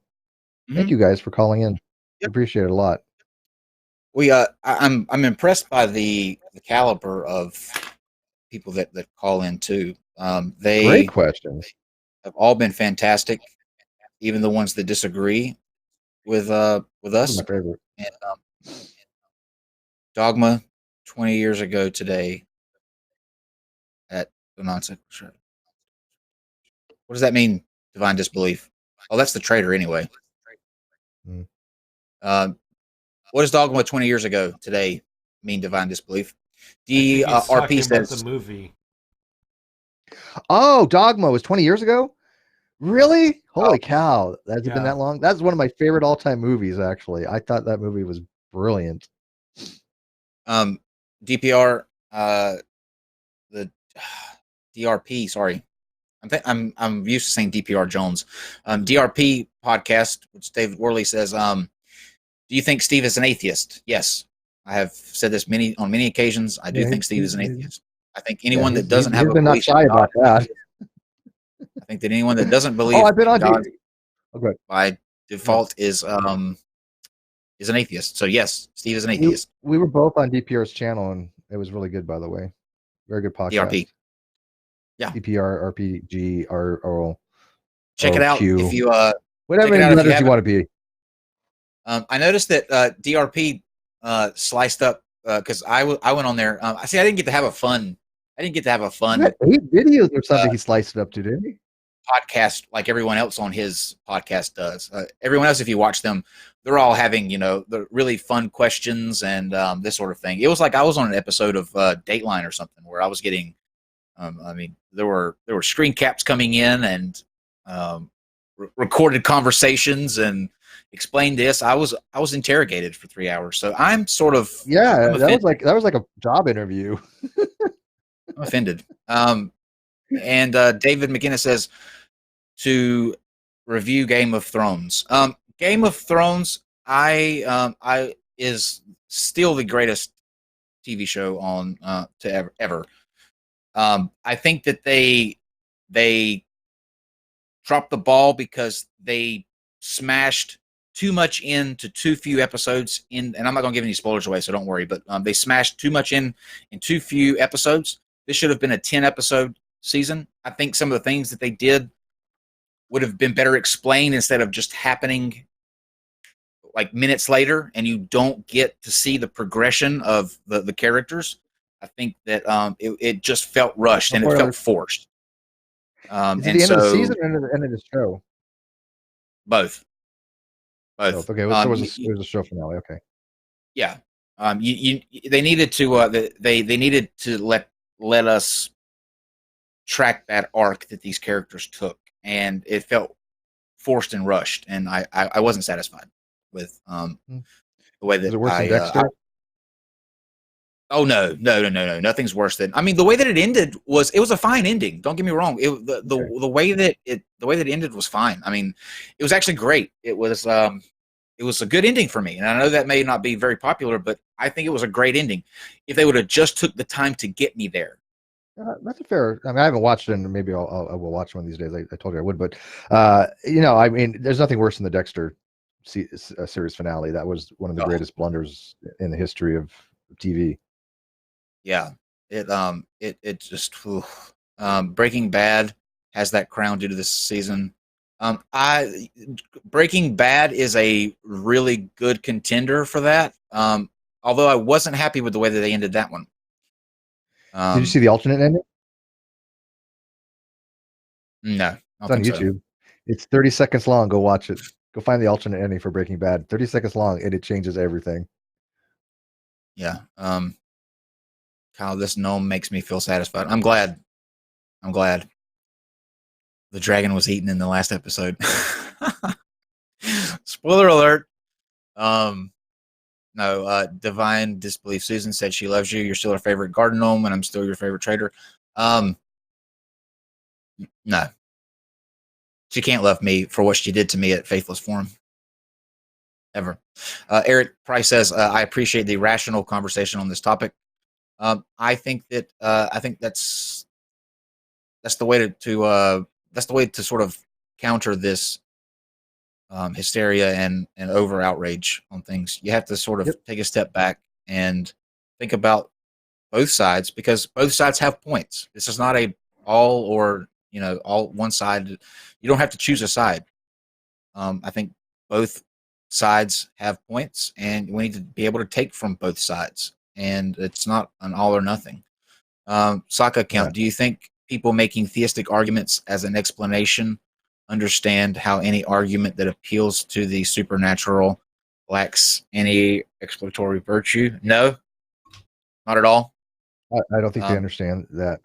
thank you guys for calling in. Yep. Appreciate it a lot. I'm impressed by the caliber of people that call in too. They great questions. Have all been fantastic, even the ones that disagree with us. My favorite. And, Dogma 20 years ago today at the NonSequitur. What does that mean? Divine disbelief. Oh, that's the traitor anyway. What does Dogma 20 years ago today mean? Divine disbelief. RP says the movie. Oh, Dogma was 20 years ago. Really? Holy cow! Has it been that long? That's one of my favorite all-time movies. Actually, I thought that movie was brilliant. DPR, the DRP. Sorry, I'm used to saying DPR Jones. DRP podcast, which David Worley says. Do you think Steve is an atheist? Yes, I have said this on many occasions. I do think Steve is an atheist. I think anyone that doesn't have a belief not shy about that. I think that anyone that doesn't believe I've been on God by default is an atheist. So yes, Steve is an atheist. We were both on DPR's channel, and it was really good, by the way. Very good podcast. DRP. Yeah. DPR, RPG, RO. Check it out if you whatever letters you want to be. I noticed that DRP sliced up because I went on there. I didn't get to have a fun. I didn't get to have a fun. 8 videos or something. He sliced it up to, didn't he? Podcast like everyone else on his podcast does. Everyone else, if you watch them, they're all having the really fun questions and this sort of thing. It was like I was on an episode of Dateline or something where I was getting. There were screen caps coming in and recorded conversations and explained this. I was interrogated for 3 hours, so I'm sort of that was like a job interview. I'm offended. And David McGinnis says, to review Game of Thrones. Game of Thrones, I is still the greatest TV show on to ever. I think that they dropped the ball because they smashed too much into too few episodes and I'm not going to give any spoilers away, so don't worry, but they smashed too much in too few episodes. This should have been a 10 episode season. I think some of the things that they did would have been better explained instead of just happening like minutes later, and you don't get to see the progression of the characters. I think that it just felt rushed and it felt forced. Is it the end of the season or the end of the show? Both. Okay, so it was a show finale. Okay. Yeah. They needed to they needed to let us track that arc that these characters took, and it felt forced and rushed, and I wasn't satisfied with the way that was it worse than Dexter? Oh no, nothing's worse than. I mean, the way that it ended was a fine ending. Don't get me wrong. The way that it ended was fine. I mean, it was actually great. It was a good ending for me, and I know that may not be very popular, but I think it was a great ending. If they would have just took the time to get me there. That's a fair. I mean, I haven't watched it, and maybe I will watch one of these days. I told you I would, but I mean, there's nothing worse than the Dexter series finale. That was one of the greatest blunders in the history of TV. Yeah, it just Breaking Bad has that crown due to this season. Breaking Bad is a really good contender for that. Although I wasn't happy with the way that they ended that one. Did you see the alternate ending? No, it's on YouTube. So. It's 30 seconds long. Go watch it. Go find the alternate ending for Breaking Bad. 30 seconds long, and it changes everything. Yeah. Kyle, this gnome makes me feel satisfied. I'm glad. The dragon was eaten in the last episode. Spoiler alert. No, Divine Disbelief. Susan said she loves you. You're still her favorite garden gnome, and I'm still your favorite trader. No. She can't love me for what she did to me at Faithless Forum. Ever. Eric Price says, I appreciate the rational conversation on this topic. I think that's the way to sort of counter this hysteria and over outrage on things. You have to sort of take a step back and think about both sides, because both sides have points. This is not a all or all one side. You don't have to choose a side. I think both sides have points, and we need to be able to take from both sides. And it's not an all or nothing. Saka account. Do you think people making theistic arguments as an explanation understand how any argument that appeals to the supernatural lacks any exploratory virtue? No, not at all. I don't think they understand that.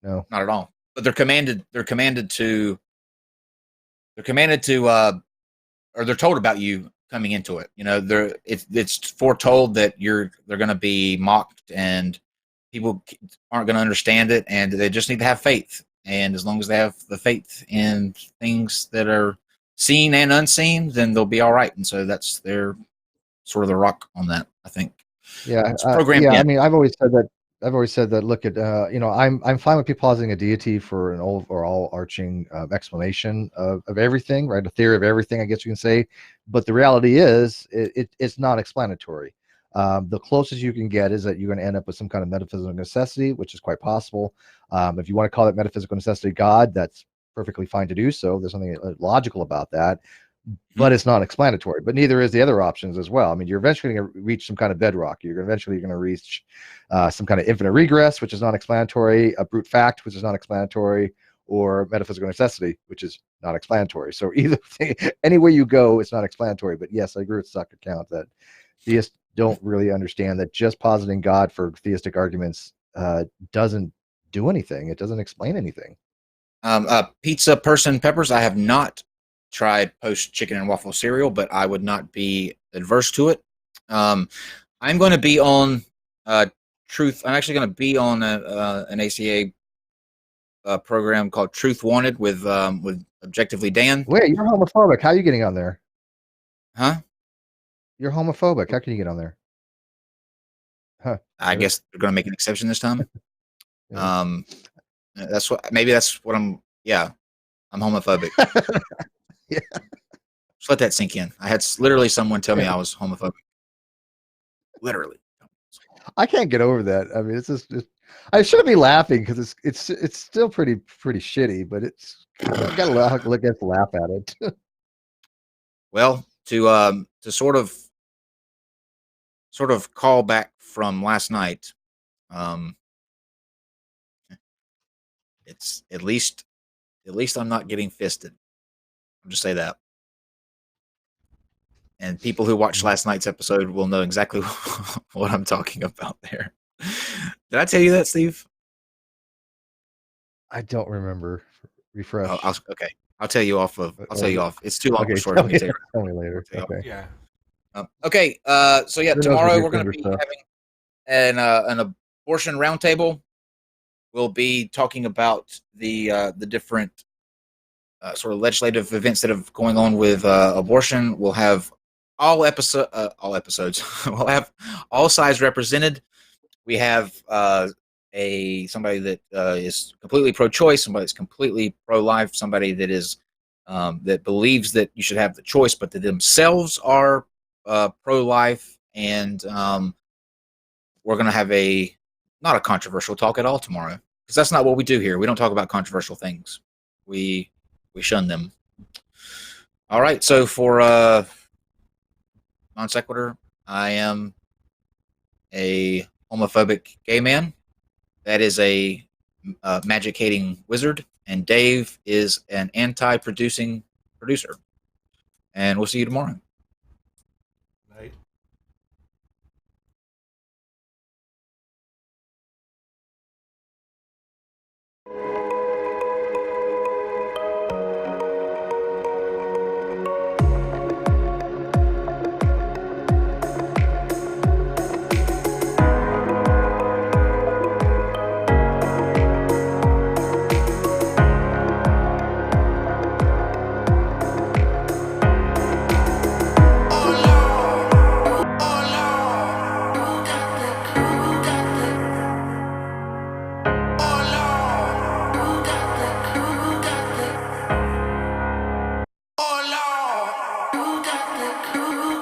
No, not at all. But they're commanded to, or they're told about you coming into it. It's foretold that they're going to be mocked, and people aren't going to understand it, and they just need to have faith. And as long as they have the faith in things that are seen and unseen, then they'll be all right. And so that's their sort of the rock on that, I think. Yeah, it's programmed in. I mean, I've always said that. Look at I'm fine with people positing a deity for an all arching explanation of everything, right? A theory of everything, I guess you can say. But the reality is, it's not explanatory. The closest you can get is that you're going to end up with some kind of metaphysical necessity, which is quite possible. If you want to call it metaphysical necessity God, that's perfectly fine to do so. There's something logical about that. But it's not explanatory. But neither is the other options as well. I mean, you're eventually going to reach some kind of bedrock. You're eventually going to reach some kind of infinite regress, which is not explanatory, a brute fact, which is not explanatory, or metaphysical necessity, which is not explanatory. So either thing, anywhere you go, it's not explanatory. But yes, I agree with Suck Account that theists don't really understand that just positing God for theistic arguments doesn't do anything. It doesn't explain anything. Pizza Person Peppers, I have not tried post chicken and waffle cereal, but I would not be adverse to it. I'm going to be on Truth. I'm actually going to be on an ACA program called Truth Wanted with Objectively Dan. Wait, you're homophobic. How are you getting on there? Huh? You're homophobic. How can you get on there? Huh. I guess they're going to make an exception this time. Yeah. That's what I'm. Yeah, I'm homophobic. Yeah. Just let that sink in. I had literally someone tell me I was homophobic. Literally. I can't get over that. I mean, I shouldn't be laughing because it's still pretty shitty, but it's I gotta laugh at it. Well, to sort of call back from last night, it's at least I'm not getting fisted. I'll just say that. And people who watched last night's episode will know exactly what I'm talking about there. Did I tell you that, Steve? I don't remember. Refresh. Okay. I'll tell you off. I'll tell you off. It's too long of a story. Tell me later. Okay. Yeah. Okay. So yeah, tomorrow we're going to be having an abortion roundtable. We'll be talking about the different sort of legislative events that are going on with abortion. We'll have all episodes. We'll have all sides represented. We have somebody that is completely pro-choice, somebody that's completely pro-life, somebody that is that believes that you should have the choice, but that themselves are pro-life, and we're going to have not a controversial talk at all tomorrow, because that's not what we do here. We don't talk about controversial things. We shun them. All right, so for NonSequitur, I am a homophobic gay man. That is a magic-hating wizard, and Dave is an anti-producing producer. And we'll see you tomorrow. Night. Oh Lord, who got the clue?